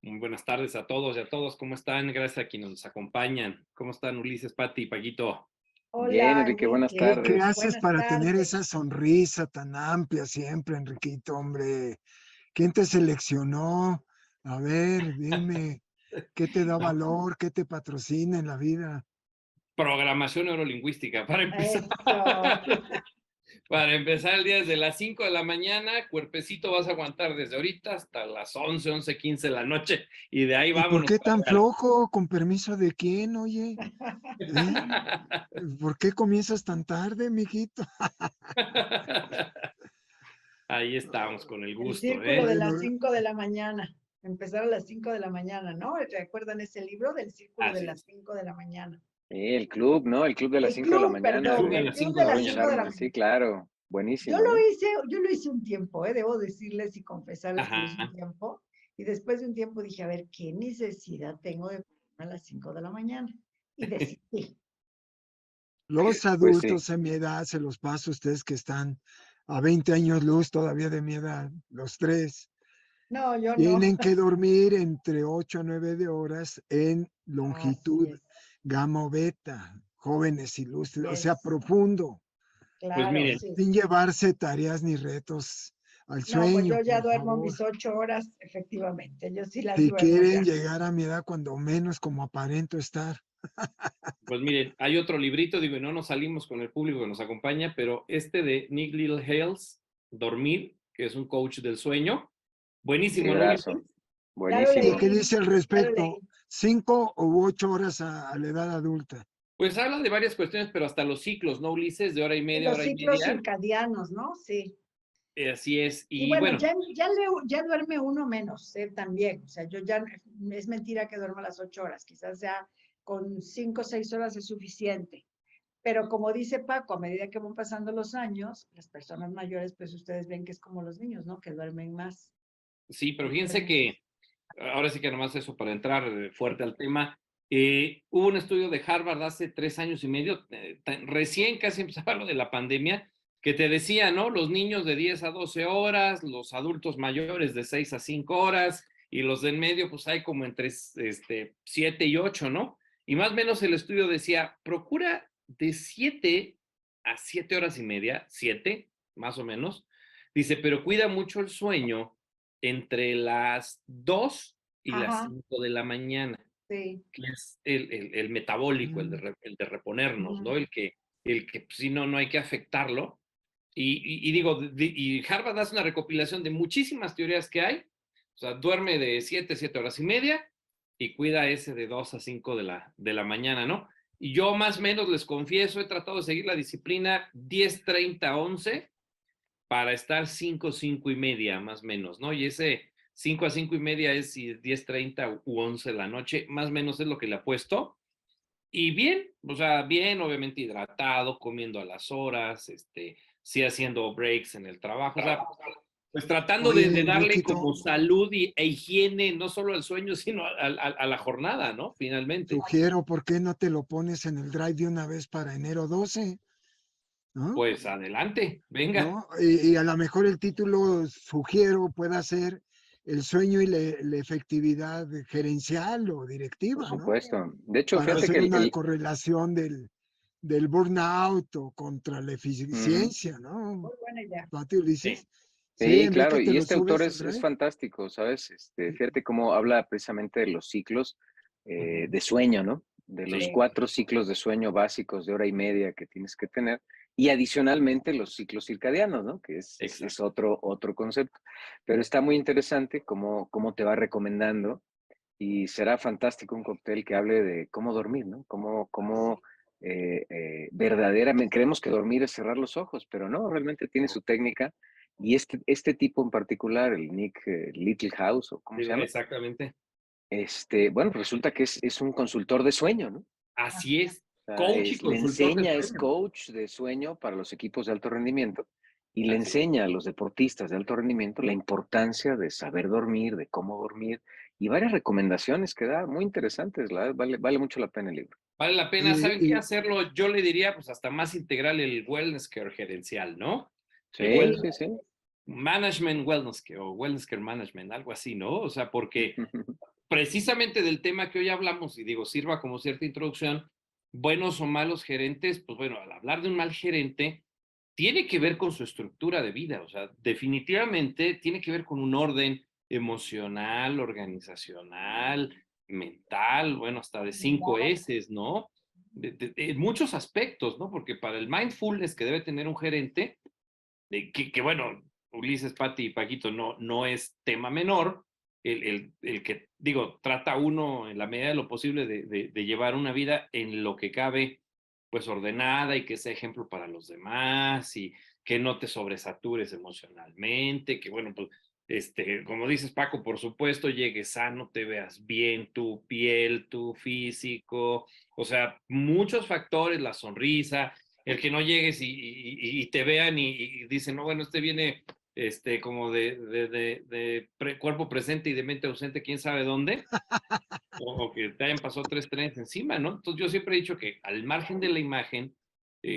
Muy buenas tardes a todos y a todos. ¿Cómo están? Gracias a quienes nos acompañan. ¿Cómo están Ulises, Pati y Paquito? Bien, Hola, Enrique, buenas Enrique. ¿Qué tardes. haces Buenas para tener tardes. esa sonrisa tan amplia siempre, Enriquito, hombre? ¿Quién te seleccionó? A ver, dime, ¿qué te da No, valor? ¿Qué te patrocina en la vida? programación neurolingüística. Para empezar, Eso. para empezar el día desde las 5 de la mañana, cuerpecito vas a aguantar desde ahorita hasta las 11:15 de la noche y de ahí ¿Y por vámonos qué para tan arriba. flojo? ¿Con permiso de quién, oye? ¿Eh? ¿Por qué comienzas tan tarde, mijito? Ahí estamos con el El gusto, círculo ¿eh? de Bueno, las 5 de la mañana. Empezar a las 5 de la mañana, ¿no? ¿Recuerdan ese libro del círculo de Así las es. 5 de la mañana? El club, ¿no? El club de las El 5 de la club, mañana perdón, Club de el las de club 5 de de la las Robin 5 de mañana. la Sharma. Sí, mañana. claro. Yo Buenísimo, lo ¿eh? hice, yo lo hice un tiempo, debo decirles y confesarles que lo hice un Ajá. tiempo. Y después de un tiempo dije, a ver, ¿qué necesidad tengo de ponerme a las 5 de la mañana? Y decidí. los Pues sí. adultos en mi edad se los paso a ustedes que están a 20 años luz todavía de mi edad, los tres. No, yo no. Tienen que dormir entre 8 a 9 de horas en Así longitud es. gamma o beta, jóvenes ilustres, o sea, Yes. profundo, Pues Claro, miren, sí, sin sí. llevarse tareas ni retos al No, pues yo sueño, ya por duermo favor. mis 8 horas, efectivamente. Yo sí las Si duermo quieren ya. llegar a mi edad, cuando menos como aparento estar. pues miren, hay otro librito, digo, y no nos salimos con el público que nos acompaña, pero este de Nick Little Hales, Dormir, que es un coach del sueño. Buenísimo, ¿no, Librazo. Ulises? Ya lo ¿Y Buenísimo. qué leí, dice al ya lo respecto? leí. ¿5 u 8 horas a la edad adulta? Pues habla de varias cuestiones, pero hasta los ciclos, ¿no, Ulises? De Y hora los y ciclos media. circadianos, ¿no? Sí. Así es. Y Y bueno, bueno, ya duerme uno menos, también. O sea, yo ya, es mentira que duerma las 8 horas. Quizás ya con 5 o 6 horas es suficiente. Pero como dice Paco, a medida que van pasando los años, las personas mayores, pues ustedes ven que es como los niños, ¿no? Que duermen más. sí, pero Que fíjense duermen más. que ahora sí que nomás eso para entrar fuerte al tema. Hubo un estudio de Harvard hace 3 años y medio, recién casi empezaba lo de la pandemia, que te decía, ¿no? Los niños de 10 a 12 horas, los adultos mayores de 6 a 5 horas, y los de en medio, pues hay como entre 7 y 8, ¿no? Y más o menos el estudio decía, procura de 7 a 7 horas y media, 7, más o menos, dice, pero cuida mucho el sueño entre las 2 y las Ajá, 5 de la mañana, sí. que es el metabólico, Mm. el de reponernos, Ujú. ¿no? El que pues, si no, no hay que afectarlo. Y digo, y Harvard hace una recopilación de muchísimas teorías que hay. O sea, duerme de 7 horas y media y cuida ese de 2 a 5 de la mañana, ¿no? Y yo más o menos les confieso, he tratado de seguir la disciplina 10-30-11 para estar 5, 5 y media, más o menos, ¿no? Y ese 5 a 5 y media es 10:30 u 11 de la noche, más o menos es lo que le apuesto. Y bien, o sea, bien, obviamente hidratado, comiendo a las horas, sí haciendo breaks en el trabajo, o sea, pues tratando de, Oye, de darle Enriquito, como salud e higiene, no solo al sueño, sino a la jornada, ¿no? Finalmente. sugiero, ¿por qué no te lo pones en el drive de una vez para enero 12? ¿No? Pues adelante, venga. ¿No? Y a lo mejor el título, sugiero, pueda ser el sueño y la efectividad gerencial o Por directiva, ¿no? supuesto. De hecho, Para fíjate que hacer una correlación del burnout o contra la Ujú. eficiencia, ¿no? Muy buena idea. ¿Pati Sí. Ulises? Sí, Sí, claro, Enrique, ¿te y lo este autor subes al es drive? fantástico, ¿sabes? Fíjate cómo habla precisamente de los ciclos de sueño, ¿no? De los Sí. Sí. 4 ciclos de sueño básicos de hora y media que tienes que tener, y adicionalmente los ciclos circadianos, ¿no? Que es Exacto. otro concepto. Pero está muy interesante cómo te va recomendando, y será fantástico un cóctel que hable de cómo dormir, ¿no? Cómo verdaderamente creemos que dormir es cerrar los ojos, pero no, realmente tiene su técnica. Y este tipo en particular, el Nick Littlehouse, o cómo se llama, Exactamente. bueno, resulta que es un consultor de sueño, ¿no? Así es. O sea, Coach y le consultor de enseña, es sueño. coach de sueño para los equipos de alto rendimiento, y le Así es. enseña a los deportistas de alto rendimiento la importancia de saber dormir, de cómo dormir, y varias recomendaciones que da muy interesantes. Vale mucho la pena el libro. Vale la pena, ¿saben qué Y, hacerlo? Yo le diría, pues hasta más integral el wellness care gerencial, ¿no? El Sí, Sí, wellness sí, sí. management wellness care o wellness care management, algo así, ¿no? O sea, porque precisamente del tema que hoy hablamos, y digo, sirva como cierta introducción, buenos o malos gerentes, pues bueno, al hablar de un mal gerente, tiene que ver con su estructura de vida, o sea, definitivamente tiene que ver con un orden emocional, organizacional, mental, bueno, hasta de 5 S, ¿no? En muchos aspectos, ¿no? Porque para el mindfulness que debe tener un gerente, que bueno, Ulises, Pati y Paquito, no es tema menor, el que, digo, trata uno en la medida de lo posible de llevar una vida en lo que cabe, pues ordenada y que sea ejemplo para los demás y que no te sobresatures emocionalmente, que bueno, pues, como dices Paco, por supuesto, llegues sano, te veas bien, tu piel, tu físico, o sea, muchos factores, la sonrisa, el que no llegues y te vean y dicen, no, bueno, viene como cuerpo presente y de mente ausente, quién sabe dónde, o que te hayan pasado 3 trenes encima, ¿no? Entonces yo siempre he dicho que al margen de la imagen,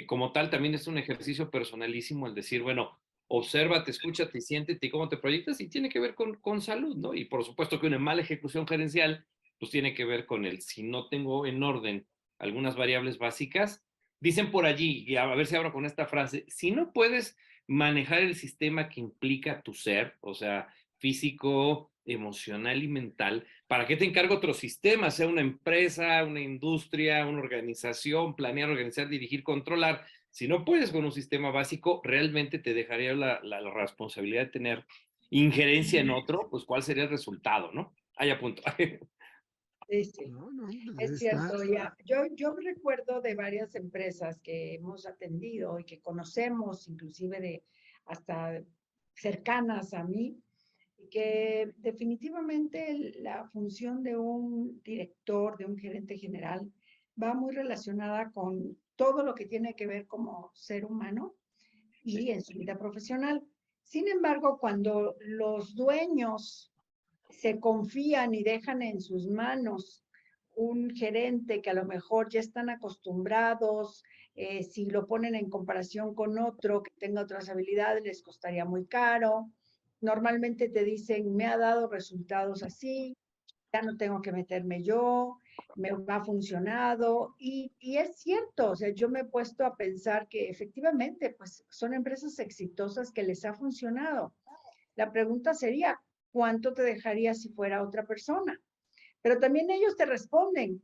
como tal, también es un ejercicio personalísimo el decir, bueno, obsérvate, escúchate, siéntete y cómo te proyectas y tiene que ver con salud, ¿no? Y por supuesto que una mala ejecución gerencial, pues tiene que ver con si no tengo en orden algunas variables básicas, dicen por allí, y a ver si abro con esta frase, si no puedes manejar el sistema que implica tu ser, o sea, físico, emocional y mental, ¿para qué te encargo otro sistema? Sea una empresa, una industria, una organización, planear, organizar, dirigir, controlar. Si no puedes con un sistema básico, realmente te dejaría la responsabilidad de tener injerencia en otro, pues ¿cuál sería el resultado, no? Ahí apunto. Sí, sí. No, no, pues Es está. cierto, ya. Yo recuerdo de varias empresas que hemos atendido y que conocemos, inclusive de hasta cercanas a mí, y que definitivamente la función de un director, de un gerente general, va muy relacionada con todo lo que tiene que ver como ser humano y en su vida profesional. Sin embargo, cuando los dueños se confían y dejan en sus manos un gerente que a lo mejor ya están acostumbrados, si lo ponen en comparación con otro que tenga otras habilidades, les costaría muy caro. Normalmente te dicen, me ha dado resultados así, ya no tengo que meterme yo, me ha funcionado. Y es cierto, o sea, yo me he puesto a pensar que efectivamente, pues son empresas exitosas que les ha funcionado. La pregunta sería, ¿cuánto te dejaría si fuera otra persona? Pero también ellos te responden,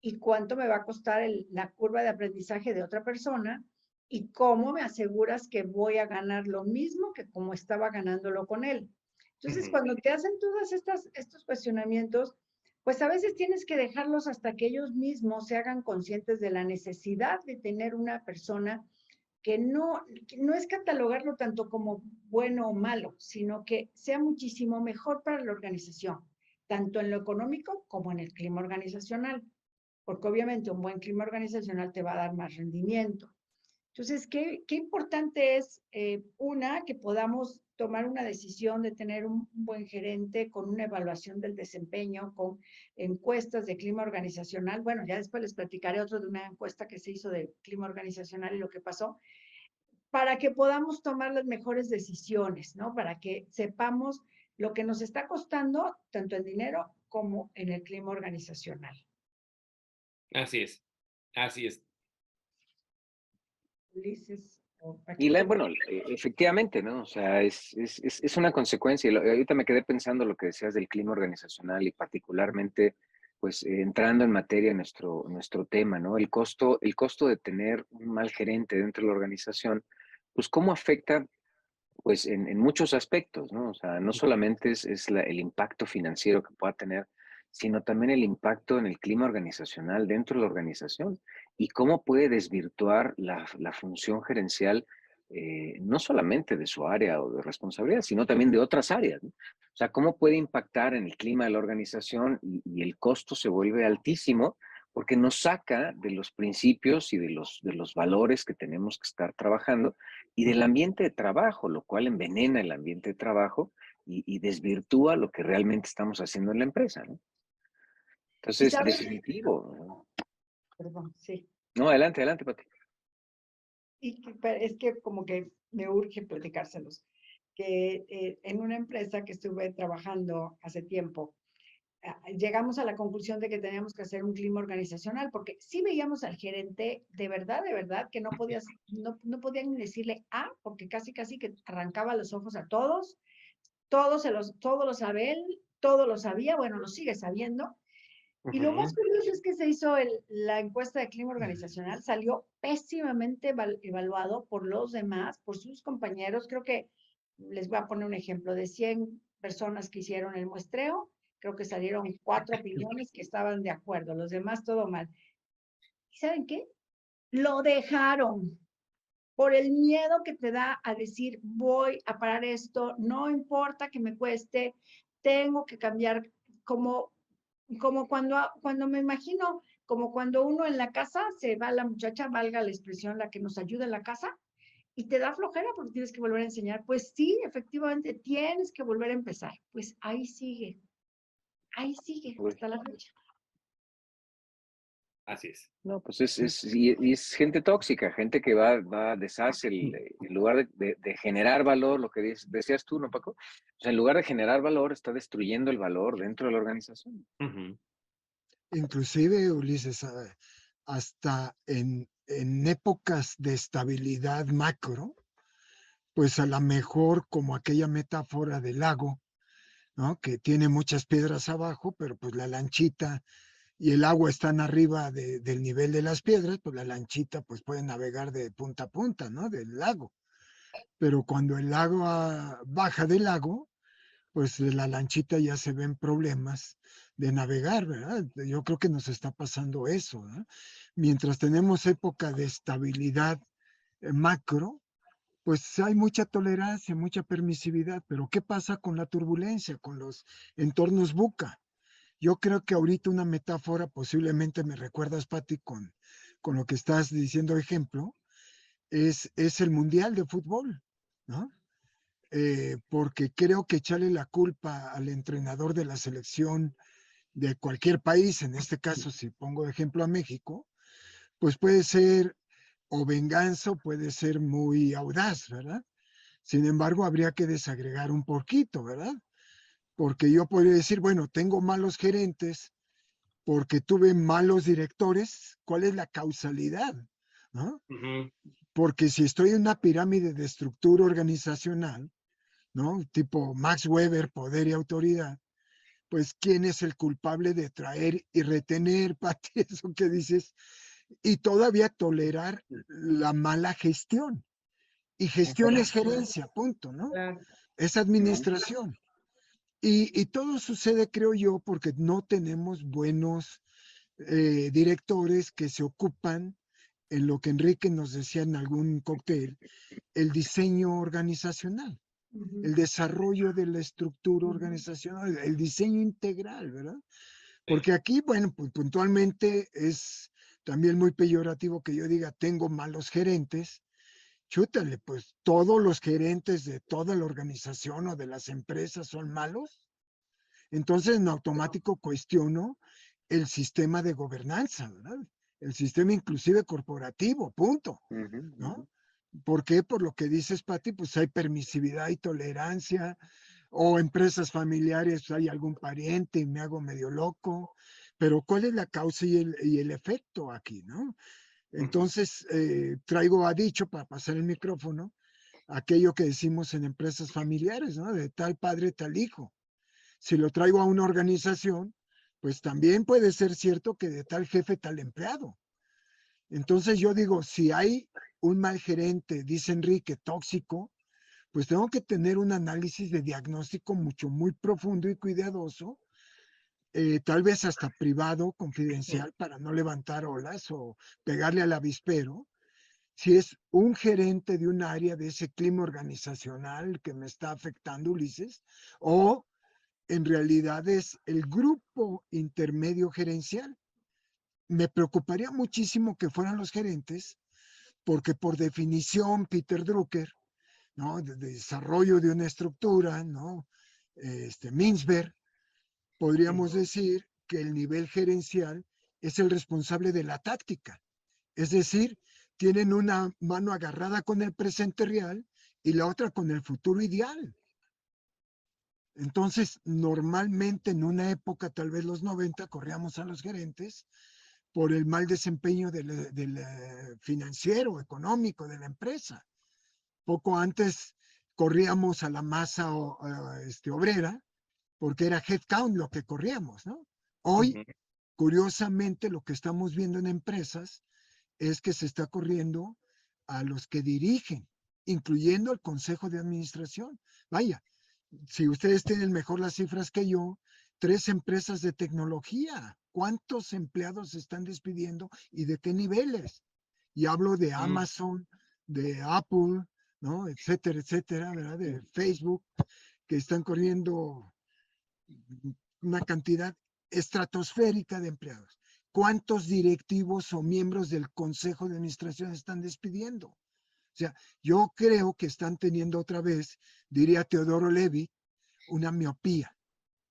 ¿y cuánto me va a costar la curva de aprendizaje de otra persona? ¿Y cómo me aseguras que voy a ganar lo mismo que como estaba ganándolo con él? Entonces, cuando te hacen todos estos cuestionamientos, pues a veces tienes que dejarlos hasta que ellos mismos se hagan conscientes de la necesidad de tener una persona que no es catalogarlo tanto como bueno o malo, sino que sea muchísimo mejor para la organización, tanto en lo económico como en el clima organizacional, porque obviamente un buen clima organizacional te va a dar más rendimiento. Entonces, qué importante es, que podamos tomar una decisión de tener un buen gerente con una evaluación del desempeño, con encuestas de clima organizacional. Bueno, ya después les platicaré otro de una encuesta que se hizo de clima organizacional y lo que pasó, para que podamos tomar las mejores decisiones, ¿no? Para que sepamos lo que nos está costando, tanto en dinero como en el clima organizacional. Así es, así es. Ulises o Y Paquito. bueno, efectivamente, ¿no? O sea, es una consecuencia. Y ahorita me quedé pensando lo que decías del clima organizacional y particularmente, pues, entrando en materia en nuestro tema, ¿no? El costo de tener un mal gerente dentro de la organización, pues, ¿cómo afecta? Pues en muchos aspectos, ¿no? O sea, no solamente es el impacto financiero que pueda tener, sino también el impacto en el clima organizacional dentro de la organización y cómo puede desvirtuar la función gerencial, no solamente de su área o de responsabilidad, sino también de otras áreas, ¿no? O sea, cómo puede impactar en el clima de la organización y el costo se vuelve altísimo porque nos saca de los principios y de los valores que tenemos que estar trabajando y del ambiente de trabajo, lo cual envenena el ambiente de trabajo y desvirtúa lo que realmente estamos haciendo en la empresa, ¿no? Y Entonces, sabes, definitivo, ¿no? perdón, sí. No, adelante, adelante, Pati. Es que como que me urge platicárselos, que en una empresa que estuve trabajando hace tiempo, llegamos a la conclusión de que teníamos que hacer un clima organizacional, porque sí veíamos al gerente de verdad, que no podían decirle porque casi que arrancaba los ojos a todos, todo lo sabe él, todo lo sabía, bueno, lo sigue sabiendo. Y lo más curioso es que se hizo la encuesta de clima organizacional, salió pésimamente evaluado por los demás, por sus compañeros. Creo que les voy a poner un ejemplo, de 100 personas que hicieron el muestreo, creo que salieron 4 opiniones que estaban de acuerdo, los demás todo mal. ¿Y saben qué? Lo dejaron por el miedo que te da a decir, voy a parar esto, no importa que me cueste, tengo que cambiar, como cuando me imagino, como cuando uno en la casa se va la muchacha, valga la expresión, la que nos ayuda en la casa, y te da flojera porque tienes que volver a enseñar. Pues sí, efectivamente, tienes que volver a empezar. Pues ahí sigue Uy, hasta la fecha. Así es. no, pues y es gente tóxica, gente que deshace, en lugar de generar valor, lo que decías tú, ¿no, Paco? O sea, en lugar de generar valor, está destruyendo el valor dentro de la organización. Ujú. Inclusive, Ulises, hasta en épocas de estabilidad macro, pues a lo mejor como aquella metáfora del lago, ¿no? Que tiene muchas piedras abajo, pero pues la lanchita y el agua están arriba del nivel de las piedras, pues la lanchita pues puede navegar de punta a punta, ¿no? Del lago. Pero cuando el agua baja del lago, pues de la lanchita ya se ven problemas de navegar, ¿verdad? Yo creo que nos está pasando eso, ¿no? Mientras tenemos época de estabilidad macro, pues hay mucha tolerancia, mucha permisividad, pero ¿qué pasa con la turbulencia, con los entornos buca? Yo creo que ahorita una metáfora, posiblemente me recuerdas, Pati, con lo que estás diciendo ejemplo, es el Mundial de Fútbol, ¿no? Porque creo que echarle la culpa al entrenador de la selección de cualquier país, en este caso, si pongo de ejemplo a México, pues puede ser o venganza o puede ser muy audaz, ¿verdad? Sin embargo, habría que desagregar un poquito, ¿verdad? Porque yo podría decir, bueno, tengo malos gerentes porque tuve malos directores. ¿Cuál es la causalidad? ¿No? Ujú. Porque si estoy en una pirámide de estructura organizacional, ¿no? Tipo Max Weber, poder y autoridad, pues ¿quién es el culpable de traer y retener, Pati, eso que dices? Y todavía tolerar la mala gestión. Y gestión es gerencia, punto, ¿no? Claro. Es administración. Y todo sucede, creo yo, porque no tenemos buenos directores que se ocupan en lo que Enrique nos decía en algún cóctel, el diseño organizacional, el desarrollo de la estructura organizacional, el diseño integral, ¿verdad? Porque aquí, bueno, pues puntualmente es también muy peyorativo que yo diga, tengo malos gerentes. Chútale, pues todos los gerentes de toda la organización o de las empresas son malos. Entonces, en automático cuestiono el sistema de gobernanza, ¿verdad? El sistema inclusive corporativo, punto, ¿no? ¿Por qué? Por lo que dices, Pati, pues hay permisividad y tolerancia, o empresas familiares, hay algún pariente y me hago medio loco, pero ¿cuál es la causa y el efecto aquí, no? Entonces, traigo a dicho, para pasar el micrófono, aquello que decimos en empresas familiares, ¿no? De tal padre, tal hijo. Si lo traigo a una organización, pues también puede ser cierto que de tal jefe, tal empleado. Entonces yo digo, si hay un mal gerente, dice Enrique, tóxico, pues tengo que tener un análisis de diagnóstico mucho, muy profundo y cuidadoso, tal vez hasta privado, confidencial, para no levantar olas o pegarle al avispero. Si es un gerente de un área de ese clima organizacional que me está afectando, Ulises, o en realidad es el grupo intermedio gerencial. Me preocuparía muchísimo que fueran los gerentes, porque por definición, Peter Drucker, ¿no? De desarrollo de una estructura, ¿no? Mintzberg, podríamos decir que el nivel gerencial es el responsable de la táctica. Es decir, tienen una mano agarrada con el presente real y la otra con el futuro ideal. Entonces, normalmente en una época, tal vez los 90, corríamos a los gerentes por el mal desempeño del financiero, económico de la empresa. Poco antes corríamos a la masa obrera porque era headcount lo que corríamos, ¿no? Hoy, Ujú. curiosamente, lo que estamos viendo en empresas es que se está corriendo a los que dirigen, incluyendo el consejo de administración. Vaya, si ustedes tienen mejor las cifras que yo, 3 empresas de tecnología, ¿cuántos empleados se están despidiendo y de qué niveles? Y hablo de Mm. Amazon, de Apple, ¿no? Etcétera, etcétera, ¿verdad? De Facebook, que están corriendo una cantidad estratosférica de empleados. ¿Cuántos directivos o miembros del consejo de administración están despidiendo? O sea, yo creo que están teniendo otra vez, diría Teodoro Levi, una miopía,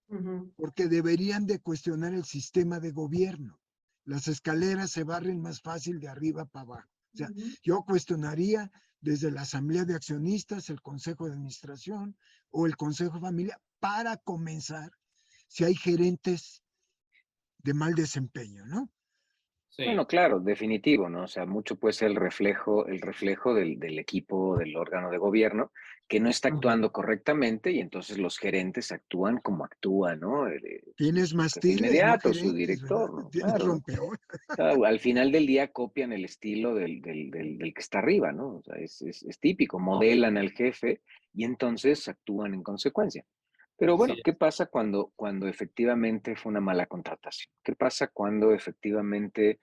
Ujú. porque deberían de cuestionar el sistema de gobierno. Las escaleras se barren más fácil de arriba para abajo. O sea, Ujú. yo cuestionaría desde la asamblea de accionistas, el consejo de administración o el consejo de familia para comenzar si hay gerentes de mal desempeño, ¿no? Bueno, Sí. claro, definitivo, ¿no? O sea, mucho puede ser el reflejo del equipo, del órgano de gobierno, que no está Ujú. actuando correctamente y entonces los gerentes actúan como actúa, ¿no? Tienes Su jefe mastiles, no inmediato, su gerentes, ¿verdad? director, ¿no? Tienes Claro, ¿no? rompeolas. O sea, al final del día copian el estilo del que está arriba, ¿no? O sea, es típico, modelan al jefe y entonces actúan en consecuencia. Pero Así bueno, ¿qué es. pasa cuando efectivamente fue una mala contratación? ¿Qué pasa cuando efectivamente,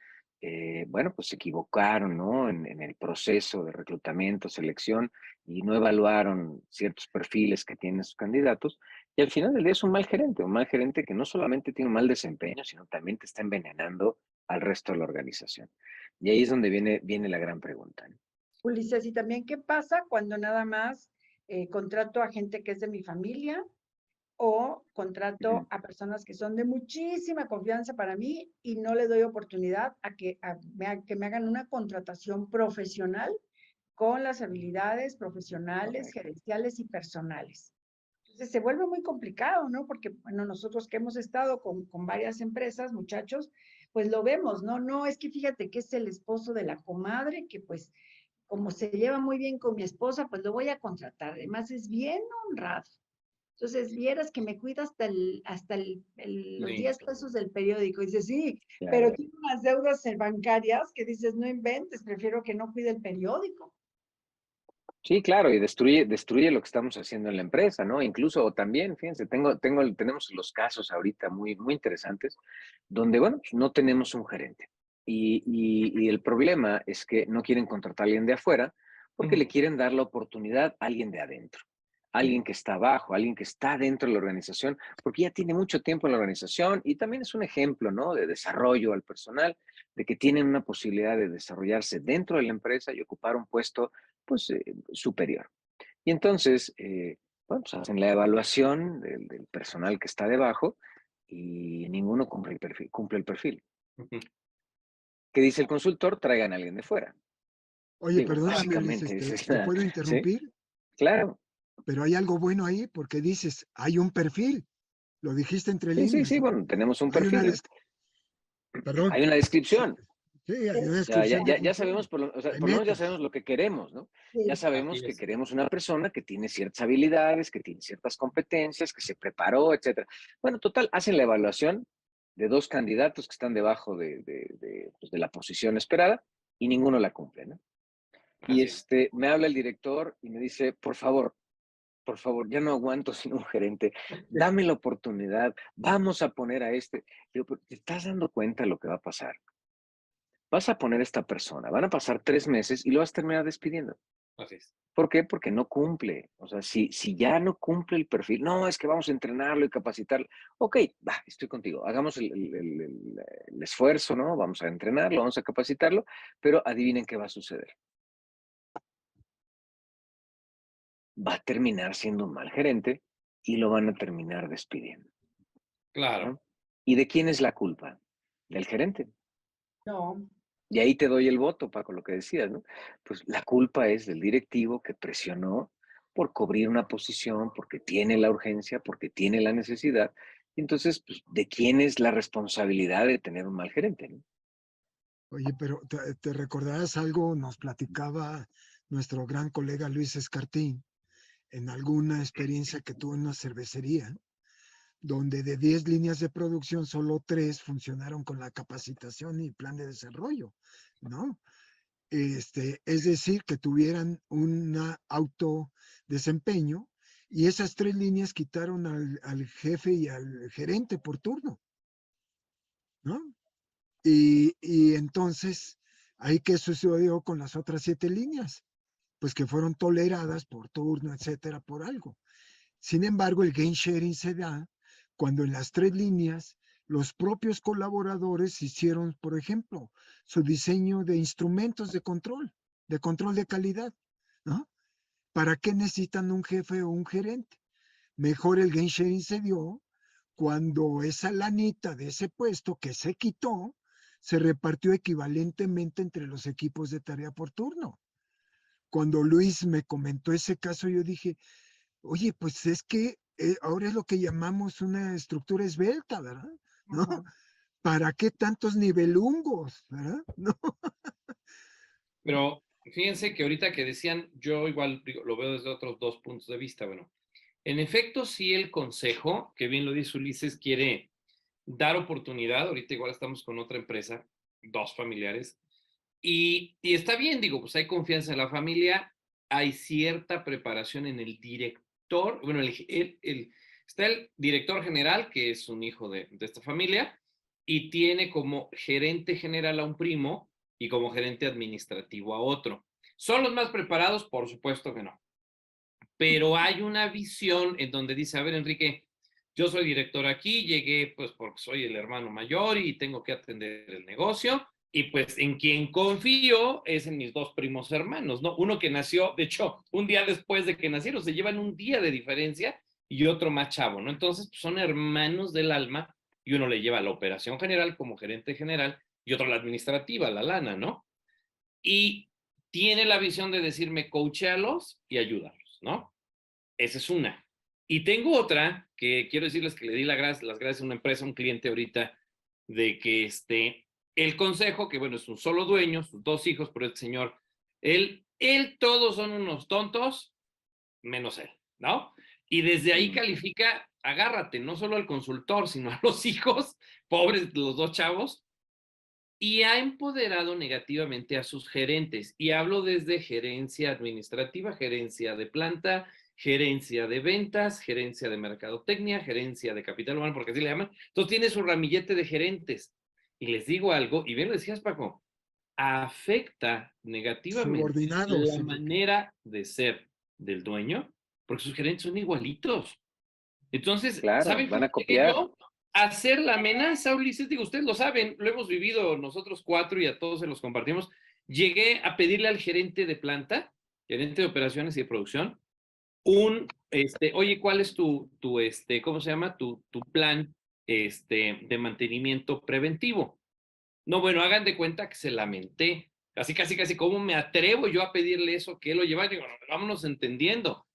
bueno, pues se equivocaron, ¿no? En el proceso de reclutamiento, selección y no evaluaron ciertos perfiles que tienen sus candidatos? Y al final del día es un mal gerente que no solamente tiene un mal desempeño, sino también te está envenenando al resto de la organización. Y ahí es donde viene la gran pregunta, ¿no? Ulises, ¿y también qué pasa cuando nada más contrato a gente que es de mi familia o Ujú. contrato a personas que son de muchísima confianza para mí y no le doy oportunidad que me hagan una contratación profesional con las habilidades profesionales, Correcto. gerenciales y personales? Entonces se vuelve muy complicado, ¿no? Porque, bueno, nosotros que hemos estado con varias empresas, muchachos, pues lo vemos, ¿no? No, es que fíjate que es el esposo de la comadre, que pues como se lleva muy bien con mi esposa, pues lo voy a contratar. Además es bien honrado. Entonces, vieras que me cuida los Sí. 10 pesos del periódico. Y dice, sí, pero Claro. tiene unas deudas bancarias que dices, no inventes, prefiero que no cuide el periódico. Sí, claro, y destruye lo que estamos haciendo en la empresa, ¿no? Incluso también, fíjense, tenemos los casos ahorita muy interesantes, donde, bueno, pues no tenemos un gerente. Y el problema es que no quieren contratar a alguien de afuera porque le Ujú. quieren dar la oportunidad a alguien de adentro, alguien que está abajo, alguien que está dentro de la organización, porque ya tiene mucho tiempo en la organización y también es un ejemplo, ¿no? De desarrollo al personal, de que tienen una posibilidad de desarrollarse dentro de la empresa y ocupar un puesto pues, superior. Y entonces, bueno, pues hacen la evaluación del personal que está debajo y ninguno cumple el perfil, cumple el perfil. Ujú. ¿Qué dice el consultor? Traigan a alguien de fuera. Oye, Digo, perdóname, básicamente Ulises, esa es te la, puedo ¿sí? interrumpir, Claro. pero hay algo bueno ahí porque dices, hay un perfil, lo dijiste entre líneas, Sí, ¿no? bueno, tenemos un Hay una, perfil, perdón, hay una sí, descripción. sí, hay una O sea, descripción de ya función, sabemos, o sea, hay por lo menos ya metas. sabemos lo que queremos, ¿no? Ya Sí. sabemos Así que es. queremos una persona que tiene ciertas habilidades, que tiene ciertas competencias, que se preparó, etcétera. Bueno, total, hacen la evaluación de 2 candidatos que están debajo pues, de la posición esperada y ninguno la cumple, ¿no? Y Así es. me habla el director y me dice, por favor, ya no aguanto sin un gerente, dame la oportunidad, vamos a poner a este. Digo, "Pero, ¿te estás dando cuenta de lo que va a pasar? Vas a poner a esta persona, van a pasar 3 meses y lo vas a terminar despidiendo. Así es. ¿Por qué? Porque no cumple. O sea, si ya no cumple el perfil, no, es que vamos a entrenarlo y capacitarlo. Ok, va, estoy contigo. Hagamos el esfuerzo, ¿no? Vamos a entrenarlo, vamos a capacitarlo, pero adivinen qué va a suceder. Va a terminar siendo un mal gerente y lo van a terminar despidiendo, Claro. ¿no? ¿Y de quién es la culpa? Del gerente. No, Y ahí te doy el voto, Paco, lo que decías, ¿no? Pues la culpa es del directivo que presionó por cubrir una posición, porque tiene la urgencia, porque tiene la necesidad. Entonces, pues, ¿de quién es la responsabilidad de tener un mal gerente, ¿no? Oye, pero te recordarás algo, nos platicaba nuestro gran colega Luis Escartín en alguna experiencia que tuvo en una cervecería, donde de 10 líneas de producción, solo 3 funcionaron con la capacitación y plan de desarrollo, ¿no? Es decir, que tuvieran un autodesempeño y esas 3 líneas quitaron al jefe y al gerente por turno, ¿no? Y entonces, ¿ahí qué sucedió con las otras 7 líneas? Pues que fueron toleradas por turno, etcétera, por algo. Sin embargo, el gain sharing se da cuando en las 3 líneas los propios colaboradores hicieron, por ejemplo, su diseño de instrumentos de control de calidad, ¿no? ¿Para qué necesitan un jefe o un gerente? Mejor el gain sharing se dio cuando esa lanita de ese puesto que se quitó se repartió equivalentemente entre los equipos de tarea por turno. Cuando Luis me comentó ese caso, yo dije, oye, pues es que ahora es lo que llamamos una estructura esbelta, ¿verdad? ¿No? Ajá. ¿Para qué tantos nivelungos, verdad? ¿No? Pero fíjense que ahorita que decían, yo igual lo veo desde otros dos puntos de vista. Bueno, en efecto, sí el consejo, que bien lo dice Ulises, quiere dar oportunidad. Ahorita igual estamos con otra empresa, dos familiares, y está bien, digo, pues hay confianza en la familia, hay cierta preparación en el director, bueno, está el director general, que es un hijo de esta familia, y tiene como gerente general a un primo y como gerente administrativo a otro. ¿Son los más preparados? Por supuesto que no. Pero hay una visión en donde dice, a ver, Enrique, yo soy director aquí, llegué pues porque soy el hermano mayor y tengo que atender el negocio, y pues en quien confío es en mis dos primos hermanos, ¿no? Uno que nació, de hecho, un día después de que nacieron, se llevan un día de diferencia, y otro más chavo, ¿no? Entonces, pues, son hermanos del alma, y uno le lleva la operación general como gerente general, y otro la administrativa, la lana, ¿no? Y tiene la visión de decirme, coachéalos y ayúdalos, ¿no? Esa es una. Y tengo otra que quiero decirles que le di las gracias a una empresa, a un cliente ahorita, de que el consejo, que bueno, es un solo dueño, sus dos hijos, pero este señor, todos son unos tontos, menos él, ¿no? Y desde ahí califica, agárrate, no solo al consultor, sino a los hijos, pobres los dos chavos, y ha empoderado negativamente a sus gerentes. Y hablo desde gerencia administrativa, gerencia de planta, gerencia de ventas, gerencia de mercadotecnia, gerencia de capital humano, porque así le llaman. Entonces tiene su ramillete de gerentes. Y les digo algo, y bien lo decías, Paco, afecta negativamente Subordinados, la Enrique. manera de ser del dueño, porque sus gerentes son igualitos. Entonces, Claro, ¿saben van a cómo llegué copiar. yo? A hacer la amenaza, Ulises, digo, ustedes lo saben, lo hemos vivido nosotros cuatro y a todos se los compartimos. Llegué a pedirle al gerente de planta, gerente de operaciones y de producción, oye, ¿cuál es ¿cómo se llama? Tu plan, de mantenimiento preventivo. No, bueno, hagan de cuenta que se lamenté. Casi, ¿cómo me atrevo yo a pedirle eso? Que él lo lleva. Digo, no, vámonos entendiendo.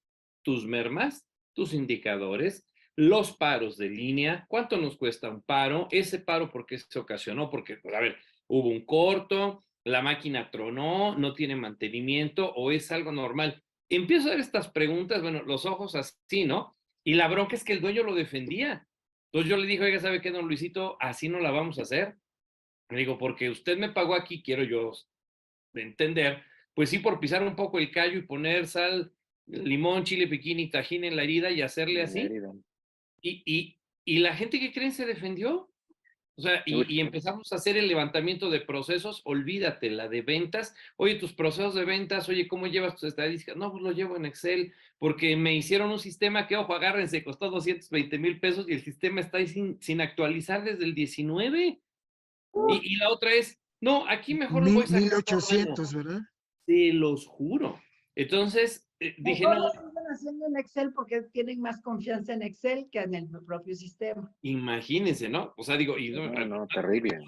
Tus mermas, tus indicadores, los paros de línea, cuánto nos cuesta un paro, ese paro por qué se ocasionó, porque, pues, a ver, hubo un corto, la máquina tronó, no tiene mantenimiento o es algo normal. Empiezo a ver estas preguntas, bueno, los ojos así, ¿no? Y la bronca es que el dueño lo defendía. Entonces yo le dije, oiga, ¿sabe qué, don Luisito? Así no la vamos a hacer. Le digo, porque usted me pagó aquí, quiero yo entender, pues sí, por pisar un poco el callo y poner sal, limón, chile piquín y tajín en la herida y hacerle así. Mérida. Y la gente que creen se defendió. O sea, Uy, y empezamos a hacer el levantamiento de procesos, olvídate, la de ventas. Oye, tus procesos de ventas, oye, ¿cómo llevas tus estadísticas? No, pues lo llevo en Excel, porque me hicieron un sistema que, ojo, agárrense, costó 220,000 pesos y el sistema está ahí sin actualizar desde el 19. Y la otra es, no, aquí mejor lo voy sacando a mano. 1800, ¿verdad? Se los juro. Entonces, dije, Mejor no, lo siguen haciendo en Excel porque tienen más confianza en Excel que en el propio sistema. imagínense, ¿no? O sea, digo, y no, no, terrible.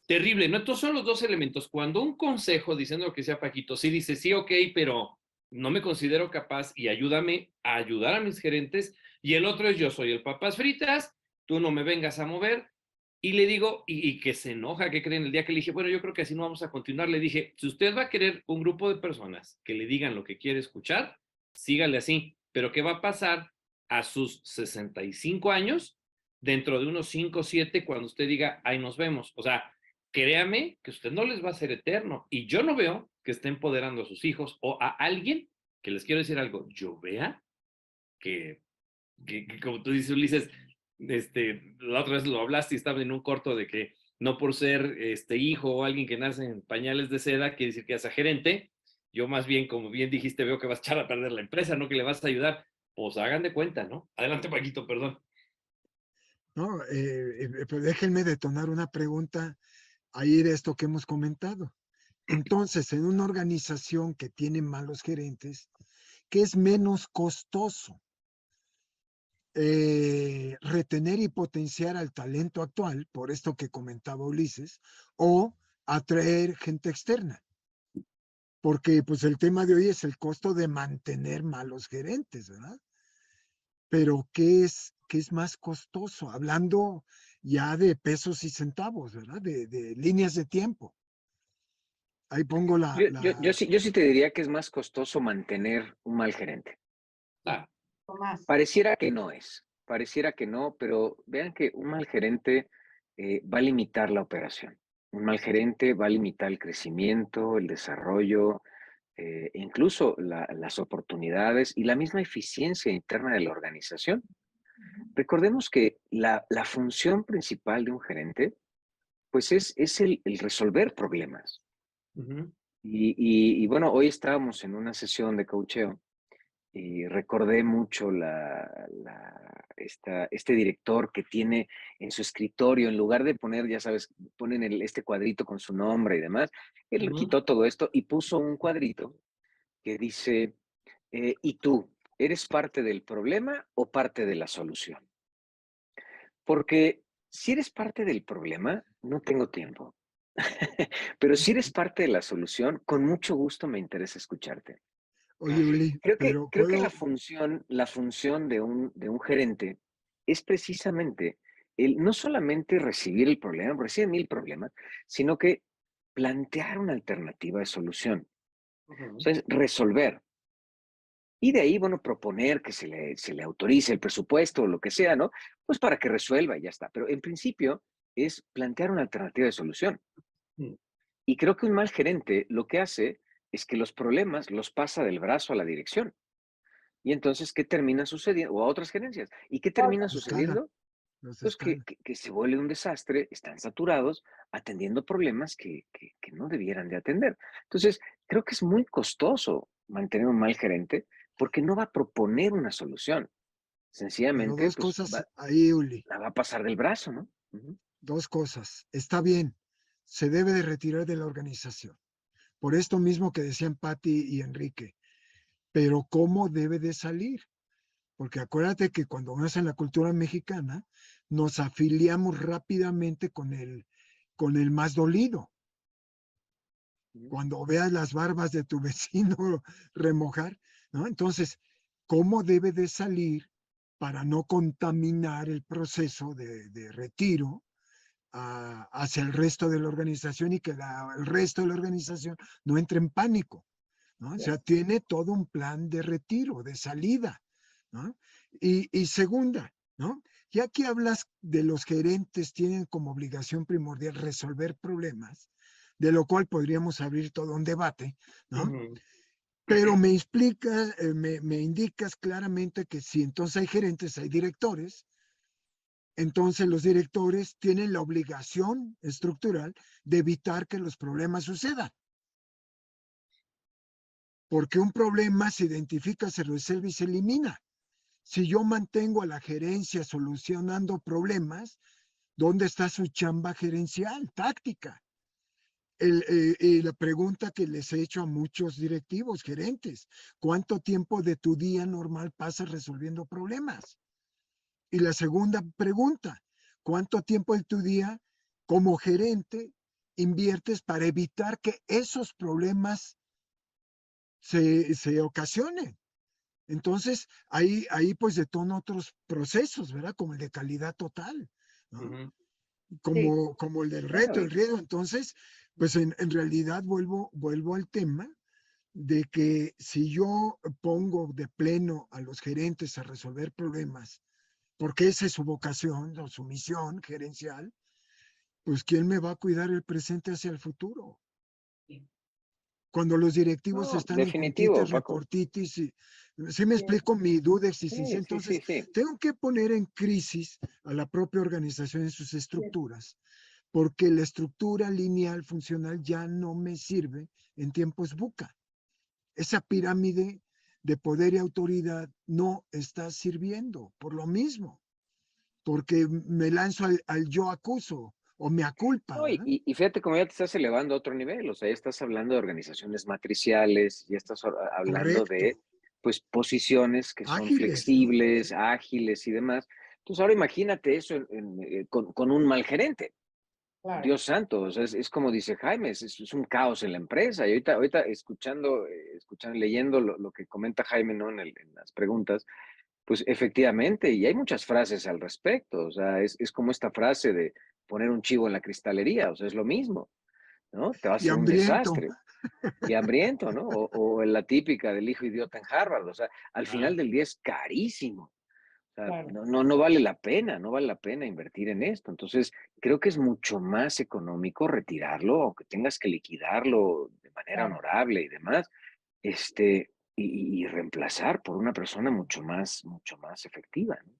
terrible, ¿no? Estos son los dos elementos. Cuando un consejo, diciendo lo que sea Paquito, sí dice, sí, ok, pero no me considero capaz y ayúdame a ayudar a mis gerentes. Y el otro es yo soy el papas fritas, tú no me vengas a mover. Y le digo, y que se enoja, que creen, el día que le dije, bueno, yo creo que así no vamos a continuar, le dije, si usted va a querer un grupo de personas que le digan lo que quiere escuchar, sígale así. Pero ¿qué va a pasar a sus 65 años? Dentro de unos 5 o 7, cuando usted diga, ahí nos vemos. O sea, créame que usted no les va a ser eterno. Y yo no veo que esté empoderando a sus hijos o a alguien que les quiero decir algo. Yo vea que, que como tú dices, Ulises, la otra vez lo hablaste y estaba en un corto de que no por ser hijo o alguien que nace en pañales de seda quiere decir que es gerente. Yo más bien, como bien dijiste, veo que vas a echar a perder la empresa, no que le vas a ayudar. Pues hagan de cuenta, ¿no? Adelante, Paquito, perdón. No, pero déjenme detonar una pregunta ahí de esto que hemos comentado. Entonces, en una organización que tiene malos gerentes, ¿qué es menos costoso? Retener y potenciar al talento actual, por esto que comentaba Ulises, o atraer gente externa. Porque pues el tema de hoy es el costo de mantener malos gerentes, ¿verdad? Pero qué es más costoso? Hablando ya de pesos y centavos, ¿verdad? De líneas de tiempo. Ahí pongo Yo sí te diría que es más costoso mantener un mal gerente. Ah, Tomás. Pareciera que no, pero vean que un mal gerente va a limitar la operación. Un mal gerente va a limitar el crecimiento, el desarrollo, incluso las oportunidades y la misma eficiencia interna de la organización. Recordemos que la función principal de un gerente, pues es el resolver problemas. uh-huh. Y bueno, hoy estábamos en una sesión de coacheo y recordé mucho este director que tiene en su escritorio, en lugar de poner, ya sabes, ponen este cuadrito con su nombre y demás, él Uh-huh. quitó todo esto y puso un cuadrito que dice, ¿y tú, eres parte del problema o parte de la solución? Porque si eres parte del problema, no tengo tiempo. Pero si eres parte de la solución, con mucho gusto me interesa escucharte. Oye, Uli, pero Creo que puedo, la función de un gerente es precisamente el no solamente recibir el problema, porque recibe 1000 problemas, sino que plantear una alternativa de solución. O Uh-huh. sea, es resolver. Y de ahí, bueno, proponer que se le autorice el presupuesto o lo que sea, ¿no? Pues para que resuelva y ya está. Pero en principio es plantear una alternativa de solución. Uh-huh. Y creo que un mal gerente lo que hace es que los problemas los pasa del brazo a la dirección. Y entonces, ¿qué termina sucediendo? O a otras gerencias. ¿Y qué termina escala, sucediendo? los Pues escala. que se vuelve un desastre, están saturados atendiendo problemas que no debieran de atender. Entonces, creo que es muy costoso mantener un mal gerente porque no va a proponer una solución. Pero Sencillamente, dos pues cosas ahí, Uli, la va a pasar del brazo, ¿no? Ujú. dos cosas. Está bien, se debe de retirar de la organización. Por esto mismo que decían Patti y Enrique. Pero ¿cómo debe de salir? Porque acuérdate que cuando vamos en la cultura mexicana, nos afiliamos rápidamente con el más dolido. Cuando veas las barbas de tu vecino remojar, ¿no? Entonces, ¿cómo debe de salir para no contaminar el proceso de retiro hacia el resto de la organización y que el resto de la organización no entre en pánico? ¿No? O sea, tiene todo un plan de retiro, de salida, ¿no? Y segunda, ¿no? Ya que hablas de los gerentes tienen como obligación primordial resolver problemas, de lo cual podríamos abrir todo un debate, ¿no? Uh-huh. Pero me explicas, me indicas claramente que si entonces hay gerentes, hay directores, entonces los directores tienen la obligación estructural de evitar que los problemas sucedan. Porque un problema se identifica, se resuelve y se elimina. Si yo mantengo a la gerencia solucionando problemas, ¿dónde está su chamba gerencial, táctica? La pregunta que les he hecho a muchos directivos, gerentes, ¿cuánto tiempo de tu día normal pasas resolviendo problemas? Y la segunda pregunta, ¿cuánto tiempo de tu día como gerente inviertes para evitar que esos problemas se ocasionen. Entonces, ahí pues detona otros procesos, ¿verdad? Como el de calidad total, ¿no? Ujú. Como el del reto, Claro. el riesgo. Entonces, pues en realidad vuelvo al tema de que si yo pongo de pleno a los gerentes a resolver problemas, porque esa es su vocación o su misión gerencial, pues ¿quién me va a cuidar el presente hacia el futuro? Sí. Cuando los directivos No, están en definitivo, juntitis, Paco. reportitis, sí me Sí, explico mi duda Sí, existencial. sí, sí, Entonces, sí. tengo que poner en crisis a la propia organización en sus sí, estructuras, porque la estructura lineal funcional ya no me sirve en tiempos VUCA. Esa pirámide de poder y autoridad no está sirviendo por lo mismo, porque me lanzo al yo acuso o me aculpa, No, y, ¿verdad? y y fíjate cómo ya te estás elevando a otro nivel, o sea, ya estás hablando de organizaciones matriciales, ya estás hablando Correcto. de, pues, posiciones que son Ágiles, ¿no? flexibles, ágiles y demás. Entonces, ahora imagínate eso con un mal gerente. claro. Dios santo, o sea, es como dice Jaime, es un caos en la empresa. Y ahorita escuchando, leyendo lo que comenta Jaime, ¿no? En las preguntas, pues efectivamente, y hay muchas frases al respecto, o sea, es como esta frase de poner un chivo en la cristalería, o sea, es lo mismo, ¿no? Te va a Y hacer un hambriento. desastre y hambriento, ¿no? O en la típica del hijo idiota en Harvard, o sea, al final Ah, del día es carísimo, o sea, Claro, no vale la pena, no vale la pena invertir en esto. Entonces, creo que es mucho más económico retirarlo o que tengas que liquidarlo de manera claro. honorable y demás, y reemplazar por una persona mucho más efectiva, ¿no?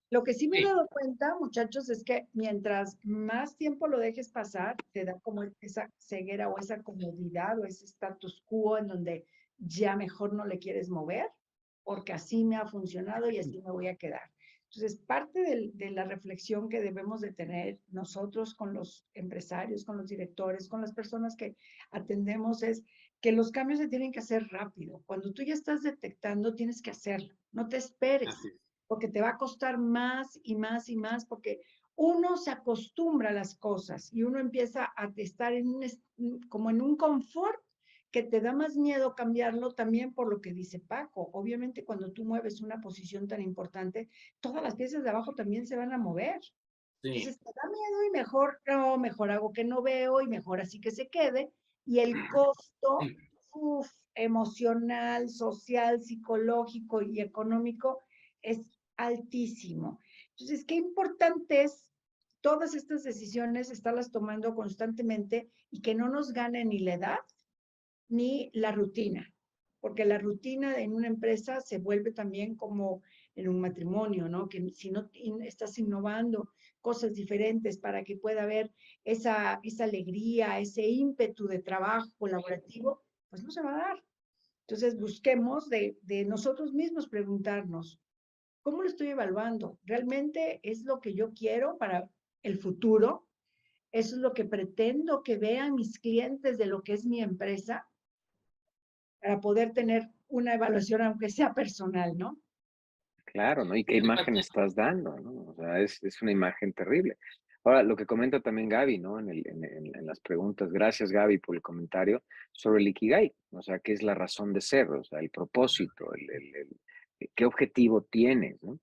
Lo que sí me he sí, dado cuenta, muchachos, es que mientras más tiempo lo dejes pasar, te da como esa ceguera o esa comodidad o ese status quo en donde ya mejor no le quieres mover, porque así me ha funcionado y así me voy a quedar. Entonces, parte de la reflexión que debemos de tener nosotros con los empresarios, con los directores, con las personas que atendemos es que los cambios se tienen que hacer rápido. Cuando tú ya estás detectando, tienes que hacerlo. No te esperes así es. porque te va a costar más y más y más, porque uno se acostumbra a las cosas y uno empieza a estar como en un confort que te da más miedo cambiarlo también por lo que dice Paco. Obviamente cuando tú mueves una posición tan importante, todas las piezas de abajo también se van a mover. Sí. Entonces te da miedo y mejor no, mejor hago que no veo y mejor así que se quede. Y el costo emocional, social, psicológico y económico es altísimo. Entonces, qué importante es todas estas decisiones estarlas tomando constantemente y que no nos gane ni la edad ni la rutina, porque la rutina en una empresa se vuelve también como en un matrimonio, ¿no? Que si no estás innovando cosas diferentes para que pueda haber esa alegría, ese ímpetu de trabajo colaborativo, pues no se va a dar. Entonces busquemos de nosotros mismos preguntarnos, ¿cómo lo estoy evaluando? ¿Realmente es lo que yo quiero para el futuro? ¿Eso es lo que pretendo que vean mis clientes de lo que es mi empresa? Para poder tener una evaluación, aunque sea personal, ¿no? Claro, ¿no? ¿Y qué Oye, imagen Pati, estás dando, no? O sea, es una imagen terrible. Ahora, lo que comenta también Gaby, ¿no? En las preguntas, gracias Gaby por el comentario sobre el Ikigai, o sea, ¿qué es la razón de ser? O sea, el propósito, qué objetivo tienes, ¿no?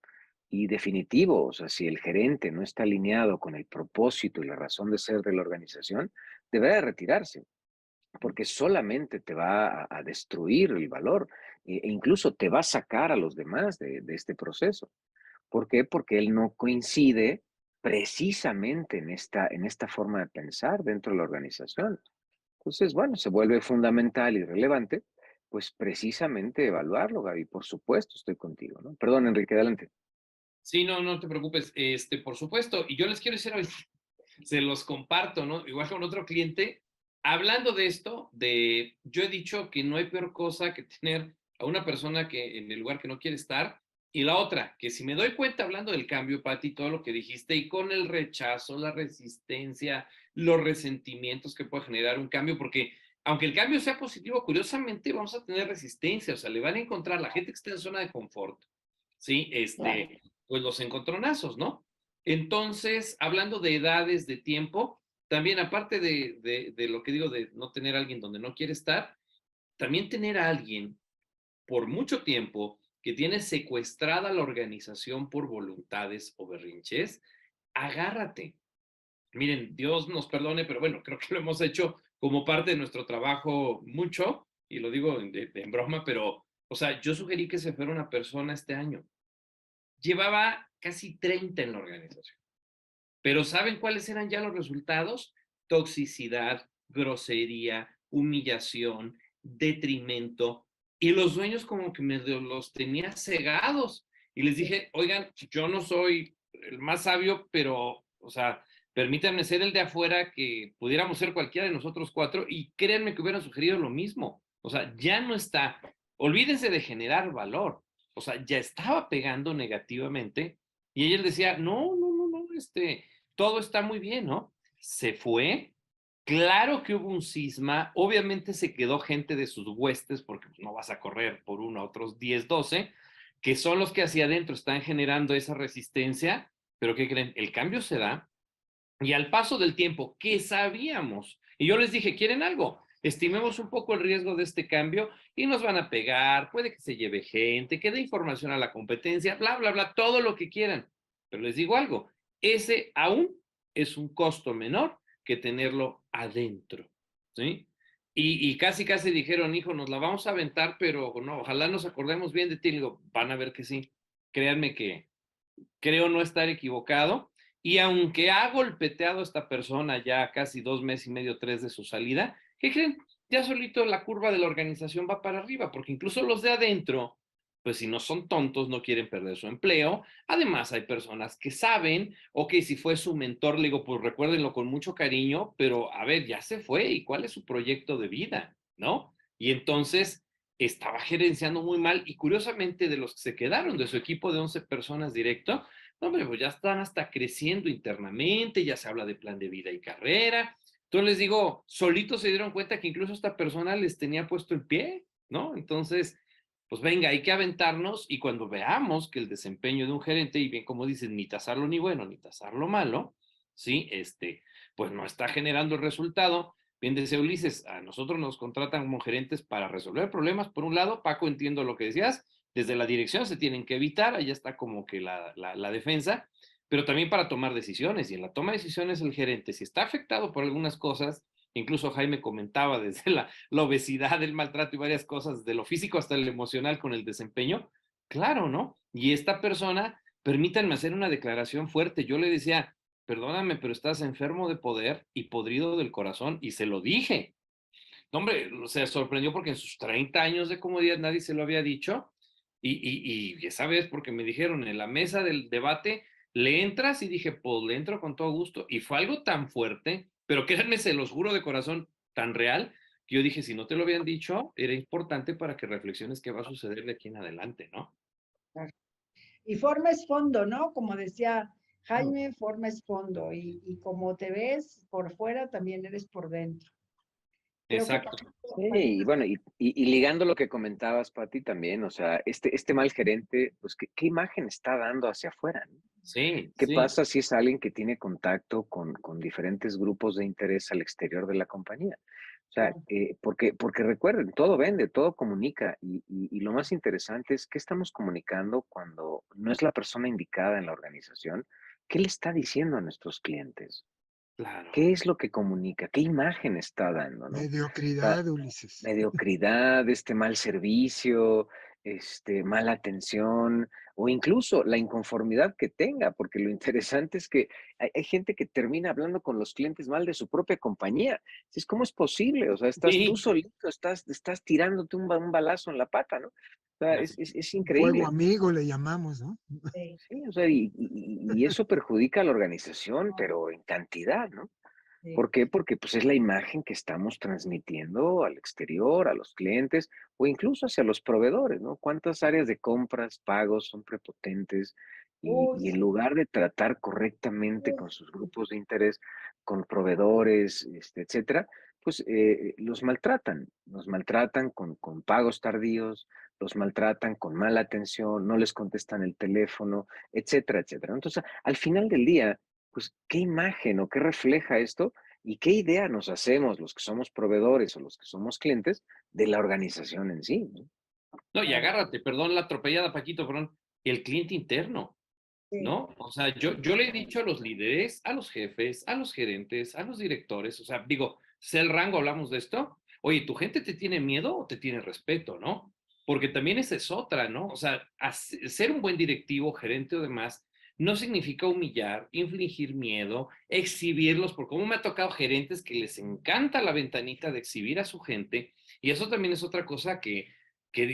Y definitivo, o sea, si el gerente no está alineado con el propósito y la razón de ser de la organización, deberá de retirarse porque solamente te va a destruir el valor e incluso te va a sacar a los demás de este proceso. ¿Por qué? Porque él no coincide precisamente en esta forma de pensar dentro de la organización. Entonces, bueno, se vuelve fundamental y relevante, pues precisamente evaluarlo, Gaby. Por supuesto, estoy contigo, ¿no? Perdón, Enrique, adelante. sí, no, no te preocupes, por supuesto, y yo les quiero decir, se los comparto, ¿no? Igual con otro cliente, hablando de esto, yo he dicho que no hay peor cosa que tener a una persona que en el lugar que no quiere estar, y la otra, que si me doy cuenta hablando del cambio, Pati, todo lo que dijiste, y con el rechazo, la resistencia, los resentimientos que puede generar un cambio, porque aunque el cambio sea positivo, curiosamente vamos a tener resistencia, o sea, le van a encontrar la gente que está en zona de confort, ¿sí? Claro. Pues los encontronazos, ¿no? Entonces, hablando de edades, de tiempo, también aparte de lo que digo de no tener a alguien donde no quiere estar, también tener a alguien por mucho tiempo que tiene secuestrada la organización por voluntades o berrinches, agárrate. Miren, Dios nos perdone, pero bueno, creo que lo hemos hecho como parte de nuestro trabajo mucho, y lo digo en broma, pero, o sea, yo sugerí que se fuera una persona este año. Llevaba casi 30 en la organización. Pero ¿saben cuáles eran ya los resultados? Toxicidad, grosería, humillación, detrimento. Y los dueños como que los tenía cegados. Y les dije, oigan, yo no soy el más sabio, pero, o sea, permítanme ser el de afuera, que pudiéramos ser cualquiera de nosotros cuatro, y créanme que hubieran sugerido lo mismo. O sea, ya no está. Olvídense de generar valor. O sea, ya estaba pegando negativamente. Y ella decía, no, no, no, no, todo está muy bien, ¿no? Se fue. Claro que hubo un cisma, obviamente se quedó gente de sus huestes, porque no vas a correr por uno a otros 10, 12, que son los que hacia adentro están generando esa resistencia, pero ¿qué creen? El cambio se da, y al paso del tiempo, que sabíamos, y yo les dije, ¿quieren algo? Estimemos un poco el riesgo de este cambio y nos van a pegar, puede que se lleve gente, que dé información a la competencia, bla, bla, bla, todo lo que quieran. Pero les digo algo, ese aún es un costo menor que tenerlo adentro, ¿sí? Y casi, casi dijeron, hijo, nos la vamos a aventar, pero no, ojalá nos acordemos bien de ti. Y digo, van a ver que sí. Créanme que creo no estar equivocado. Y aunque ha golpeteado a esta persona ya casi 2 meses y medio, 3 de su salida, ¿qué creen? Ya solito la curva de la organización va para arriba, porque incluso los de adentro, pues si no son tontos, no quieren perder su empleo. Además, hay personas que saben, ok, si fue su mentor, le digo, pues recuérdenlo con mucho cariño, pero a ver, ya se fue, ¿y cuál es su proyecto de vida? ¿No? Y entonces estaba gerenciando muy mal, y curiosamente de los que se quedaron de su equipo de 11 personas directo, no, hombre, pues ya están hasta creciendo internamente, ya se habla de plan de vida y carrera. Entonces les digo, solitos se dieron cuenta que incluso esta persona les tenía puesto el pie, ¿no? Entonces, pues venga, hay que aventarnos, y cuando veamos que el desempeño de un gerente, y bien como dicen, ni tasarlo ni bueno, ni tasarlo malo, ¿sí? Pues no está generando el resultado. Bien decía Ulises, a nosotros nos contratan como gerentes para resolver problemas, por un lado. Paco, entiendo lo que decías, desde la dirección se tienen que evitar, ahí está como que la defensa, pero también para tomar decisiones, y en la toma de decisiones el gerente, si está afectado por algunas cosas, incluso Jaime comentaba desde la obesidad, el maltrato y varias cosas, de lo físico hasta el emocional con el desempeño, claro, ¿no? Y esta persona, permítanme hacer una declaración fuerte, yo le decía, perdóname, pero estás enfermo de poder y podrido del corazón, y se lo dije. No, hombre, se sorprendió porque en sus 30 años de comodidad nadie se lo había dicho. Y esa vez, porque me dijeron en la mesa del debate, ¿le entras? Y dije, pues le entro con todo gusto. Y fue algo tan fuerte, pero créanme, se los juro de corazón, tan real, que yo dije, si no te lo habían dicho, era importante para que reflexiones qué va a suceder de aquí en adelante, ¿no? Y forma es fondo, ¿no? Como decía Jaime, forma es fondo. Y como te ves por fuera, también eres por dentro. Creo que Exacto. Sí, y bueno, y ligando lo que comentabas, Pati, también, o sea, este mal gerente, pues, ¿qué imagen está dando hacia afuera, ¿no? Sí, ¿Qué sí, pasa si es alguien que tiene contacto con diferentes grupos de interés al exterior de la compañía? O sea, porque recuerden, todo vende, todo comunica, y lo más interesante es qué estamos comunicando cuando no es la persona indicada en la organización. ¿Qué le está diciendo a nuestros clientes? claro. ¿Qué es lo que comunica? ¿Qué imagen está dando, no? O sea, Mediocridad, Ulises. mediocridad, mal servicio, mala atención, o incluso la inconformidad que tenga, porque lo interesante es que hay gente que termina hablando con los clientes mal de su propia compañía. Dices, ¿cómo es posible? O sea, estás tú Sí, solito, estás tirándote un balazo en la pata, ¿no? O sea, así. es Un fuego increíble. amigo le llamamos, ¿no? sí, Sí, o sea, y eso perjudica a la organización, pero en cantidad, ¿no? sí. ¿Por qué? Porque pues es la imagen que estamos transmitiendo al exterior, a los clientes o incluso hacia los proveedores, ¿no? ¿Cuántas áreas de compras, pagos son prepotentes? Y en Sí. lugar de tratar correctamente con sus grupos de interés, con proveedores, etcétera, pues los maltratan con pagos tardíos, los maltratan con mala atención, no les contestan el teléfono, etcétera, etcétera. Entonces, al final del día, pues, ¿qué imagen o qué refleja esto? ¿Y qué idea nos hacemos los que somos proveedores o los que somos clientes de la organización en sí, ¿no? No, y agárrate, perdón la atropellada, Paquito, perdón, el cliente interno, Sí. ¿no? O sea, yo le he dicho a los líderes, a los jefes, a los gerentes, a los directores, o sea, digo, sé el rango, hablamos de esto. Oye, ¿tu gente te tiene miedo o te tiene respeto, no? Porque también esa es otra, ¿no? O sea, ser un buen directivo, gerente o demás, no significa humillar, infligir miedo, exhibirlos, porque como me ha tocado gerentes que les encanta la ventanita de exhibir a su gente, y eso también es otra cosa que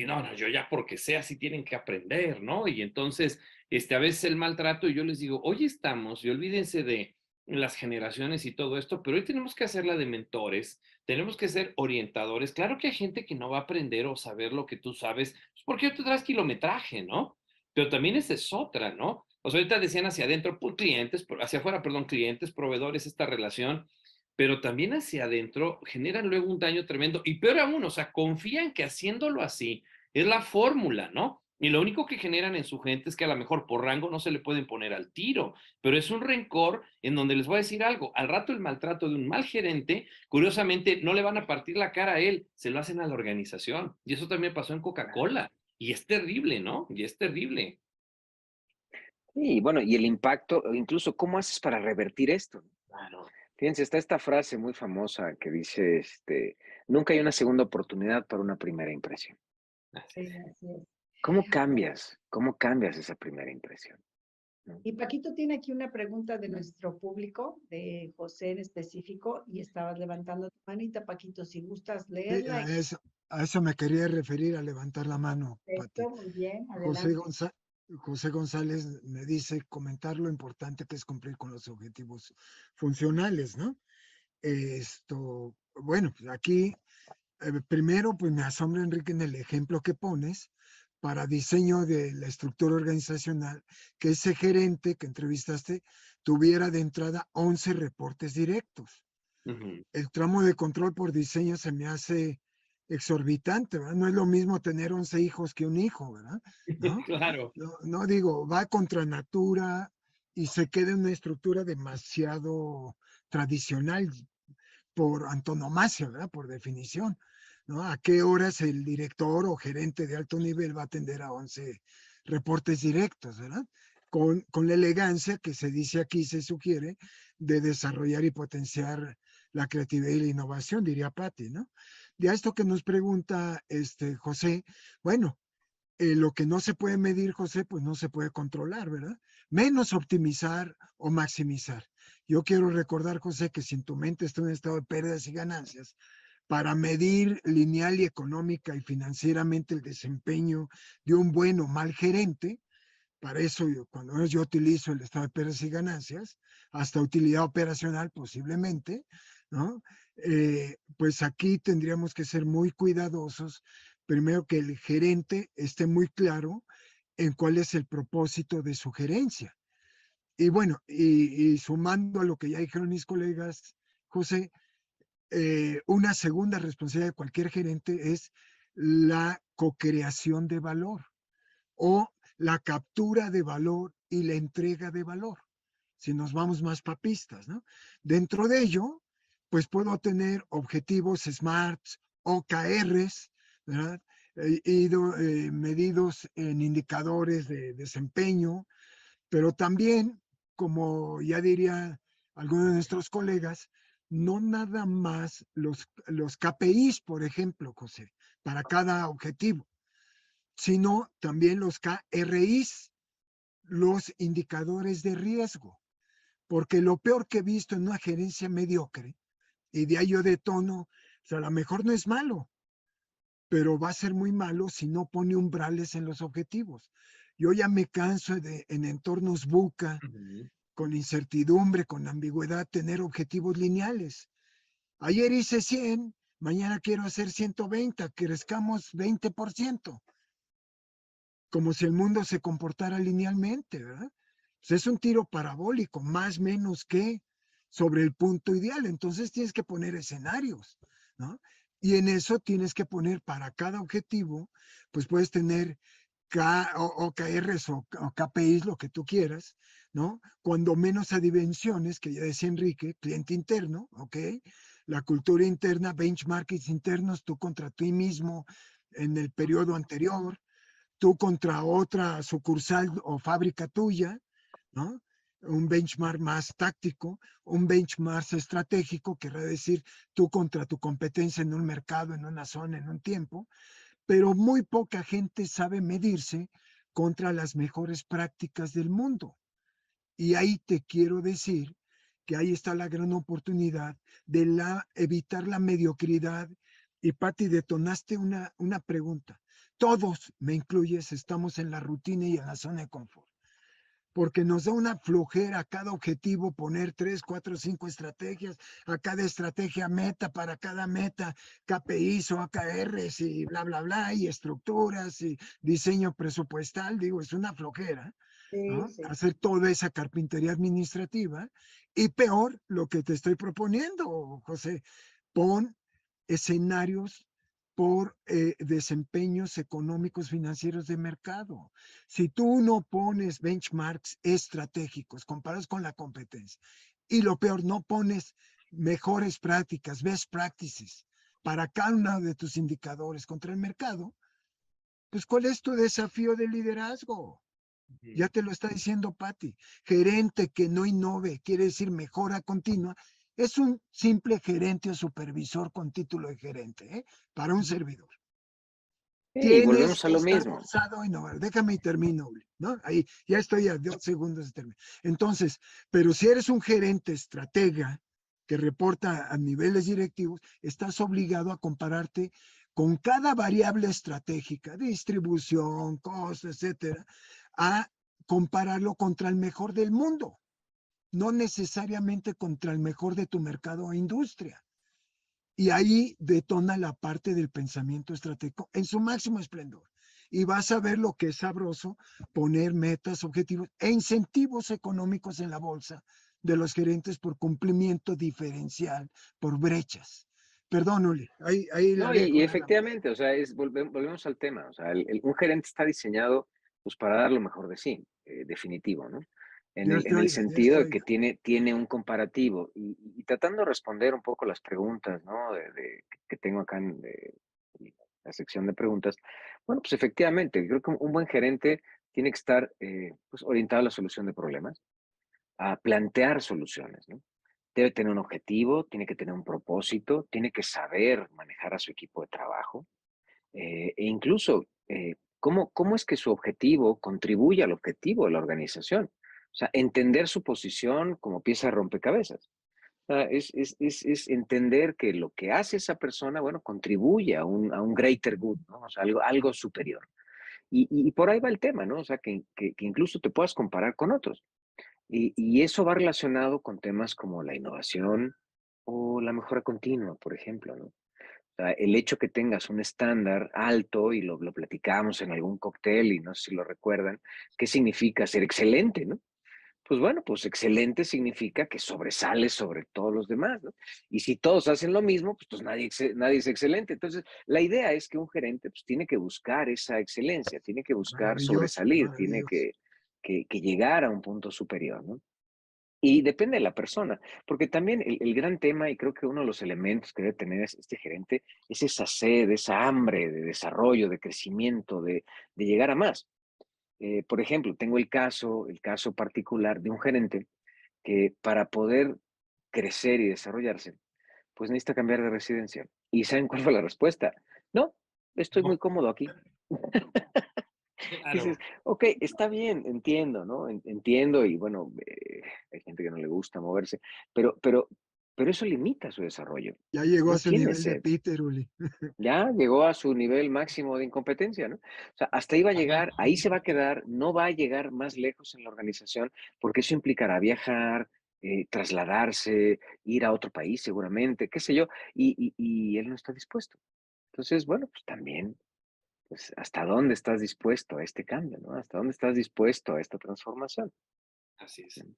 no, no, yo ya porque sé así tienen que aprender, ¿no? Y entonces a veces el maltrato y yo les digo, hoy estamos y olvídense de las generaciones y todo esto, pero hoy tenemos que hacerla de mentores, tenemos que ser orientadores. Claro que hay gente que no va a aprender o saber lo que tú sabes, pues porque tú traes kilometraje, ¿no? Pero también esa es otra, ¿no? O sea, ahorita decían hacia adentro, pues, clientes, hacia afuera, perdón, clientes, proveedores, esta relación, pero también hacia adentro generan luego un daño tremendo. Y peor aún, o sea, confían que haciéndolo así es la fórmula, ¿no? Y lo único que generan en su gente es que a lo mejor por rango no se le pueden poner al tiro, pero es un rencor en donde les voy a decir algo. Al rato el maltrato de un mal gerente, curiosamente, no le van a partir la cara a él, se lo hacen a la organización. Y eso también pasó en Coca-Cola. Y es terrible, ¿no? Y es terrible. Y bueno, y el impacto, incluso, ¿cómo haces para revertir esto? Claro. Fíjense, está esta frase muy famosa que dice, nunca hay una segunda oportunidad para una primera impresión. Así Sí, es. así es. ¿Cómo cambias? ¿Cómo cambias esa primera impresión? ¿No? Y Paquito tiene aquí una pregunta de nuestro público, de José en específico, y estabas levantando tu manita, Paquito, si gustas Sí, leerla. a eso me quería referir a levantar la mano, Pati. Perfecto, muy bien, José adelante. González, José González me dice comentar lo importante que es cumplir con los objetivos funcionales, ¿no? Bueno, pues aquí primero, pues me asombra, Enrique, en el ejemplo que pones para diseño de la estructura organizacional, que ese gerente que entrevistaste tuviera de entrada 11 reportes directos. Ujú. El tramo de control por diseño se me hace exorbitante, ¿verdad? No es lo mismo tener 11 hijos que un hijo, ¿verdad? ¿No? Claro. No, no digo, va contra natura y se queda en una estructura demasiado tradicional por antonomasia, ¿verdad? Por definición, ¿no? ¿A qué horas el director o gerente de alto nivel va a atender a 11 reportes directos, ¿verdad? Con la elegancia que se dice aquí, se sugiere, de desarrollar y potenciar la creatividad y la innovación, diría Patti, ¿no? De esto que nos pregunta José, bueno, lo que no se puede medir, José, pues no se puede controlar, ¿verdad? Menos optimizar o maximizar. Yo quiero recordar, José, que si en tu mente está en un estado de pérdidas y ganancias, para medir lineal y económica y financieramente el desempeño de un buen o mal gerente, para eso cuando menos yo utilizo el estado de pérdidas y ganancias, hasta utilidad operacional posiblemente, ¿no? Pues aquí tendríamos que ser muy cuidadosos. Primero que el gerente esté muy claro en cuál es el propósito de su gerencia. Y bueno, y sumando a lo que ya dijeron mis colegas, José, una segunda responsabilidad de cualquier gerente es la co-creación de valor o la captura de valor y la entrega de valor, si nos vamos más papistas, ¿no? Dentro de ello, pues puedo tener objetivos SMART, OKRs, ¿verdad? Medidos en indicadores de desempeño, pero también, como ya diría algunos de nuestros colegas, no nada más los KPIs, por ejemplo, José, para cada objetivo, sino también los KRIs, los indicadores de riesgo. Porque lo peor que he visto en una gerencia mediocre, y de ahí yo detono, o sea, a lo mejor no es malo, pero va a ser muy malo si no pone umbrales en los objetivos. Yo ya me canso en entornos buca, Ujú. con incertidumbre, con ambigüedad, tener objetivos lineales. Ayer hice 100, mañana quiero hacer 120, crezcamos 20%, como si el mundo se comportara linealmente, ¿verdad? Pues es un tiro parabólico, más menos que sobre el punto ideal. Entonces tienes que poner escenarios, ¿no? Y en eso tienes que poner para cada objetivo, pues puedes tener OKRs o KPIs, lo que tú quieras, ¿no? Cuando menos a dimensiones, que ya decía Enrique, cliente interno, ¿ok? La cultura interna, benchmarks internos, tú contra ti mismo en el periodo anterior, tú contra otra sucursal o fábrica tuya, ¿no? Un benchmark más táctico, un benchmark estratégico, querrá decir tú contra tu competencia en un mercado, en una zona, en un tiempo, pero muy poca gente sabe medirse contra las mejores prácticas del mundo. Y ahí te quiero decir que ahí está la gran oportunidad de evitar la mediocridad. Y Pati, detonaste una pregunta. Todos, me incluyes, estamos en la rutina y en la zona de confort, porque nos da una flojera a cada objetivo poner 3, 4, 5 estrategias, a cada estrategia meta, para cada meta, KPIs o AKRs y bla, bla, bla, y estructuras y diseño presupuestal. Digo, es una flojera, Sí, ¿no? sí. Hacer toda esa carpintería administrativa. Y peor, lo que te estoy proponiendo, José, pon escenarios por desempeños económicos financieros de mercado. Si tú no pones benchmarks estratégicos comparados con la competencia, y lo peor, no pones mejores prácticas, best practices, para cada uno de tus indicadores contra el mercado, pues ¿cuál es tu desafío de liderazgo? Ya te lo está diciendo Patti. Gerente que no innove, quiere decir mejora continua, es un simple gerente o supervisor con título de gerente, ¿eh? Para un servidor. Y Tienes volvemos a que lo estar mismo. forzado a innovar. Déjame y termino, ¿no? Ahí ya estoy a 2 segundos de término. Entonces, pero si eres un gerente estratega que reporta a niveles directivos, estás obligado a compararte con cada variable estratégica, distribución, costos, etcétera, a compararlo contra el mejor del mundo, no necesariamente contra el mejor de tu mercado o industria. Y ahí detona la parte del pensamiento estratégico en su máximo esplendor. Y vas a ver lo que es sabroso, poner metas, objetivos e incentivos económicos en la bolsa de los gerentes por cumplimiento diferencial, por brechas. Perdón, Uli, ahí la No, dejo y nada más. efectivamente, o sea, volvemos al tema, o sea, un gerente está diseñado pues para dar lo mejor de sí, definitivo, ¿no? Dios te En el oiga, Dios te sentido de que oiga. tiene un comparativo y tratando de responder un poco las preguntas, ¿no? Que tengo acá en la sección de preguntas, bueno, pues efectivamente, creo que un buen gerente tiene que estar pues orientado a la solución de problemas, a plantear soluciones, ¿no? Debe tener un objetivo, tiene que tener un propósito, tiene que saber manejar a su equipo de trabajo e incluso cómo es que su objetivo contribuye al objetivo de la organización. O sea, entender su posición como pieza de rompecabezas. O sea, es entender que lo que hace esa persona, bueno, contribuye a un greater good, ¿no? O sea, algo superior. Y por ahí va el tema, ¿no? O sea, que incluso te puedas comparar con otros. Y eso va relacionado con temas como la innovación o la mejora continua, por ejemplo, ¿no? O sea, el hecho que tengas un estándar alto, y lo platicamos en algún cóctel, y no sé si lo recuerdan, ¿qué significa ser excelente, no? Pues bueno, pues excelente significa que sobresales sobre todos los demás, ¿no? Y si todos hacen lo mismo, pues nadie es excelente. Entonces, la idea es que un gerente pues, tiene que buscar esa excelencia, tiene que buscar Maravilloso, sobresalir, tiene maravilloso. que llegar a un punto superior, ¿no? Y depende de la persona, porque también el gran tema, y creo que uno de los elementos que debe tener este gerente, es esa sed, esa hambre de desarrollo, de crecimiento, de llegar a más. Por ejemplo, tengo el caso particular de un gerente que para poder crecer y desarrollarse, pues necesita cambiar de residencia. ¿Y saben cuál fue la respuesta? No, estoy muy No, cómodo aquí. Dices, claro. ok, está bien, entiendo, ¿no? Entiendo y bueno, hay gente que no le gusta moverse, pero eso limita su desarrollo. Ya llegó a No su tiene nivel de sed. Peter, Uli. Ya llegó a su nivel máximo de incompetencia, ¿no? O sea, hasta ahí va a Ajá. llegar, ahí se va a quedar, no va a llegar más lejos en la organización, porque eso implicará viajar, trasladarse, ir a otro país seguramente, qué sé yo, y él no está dispuesto. Entonces, bueno, pues también pues, ¿hasta dónde estás dispuesto a este cambio, no? ¿Hasta dónde estás dispuesto a esta transformación? Así es. Mm.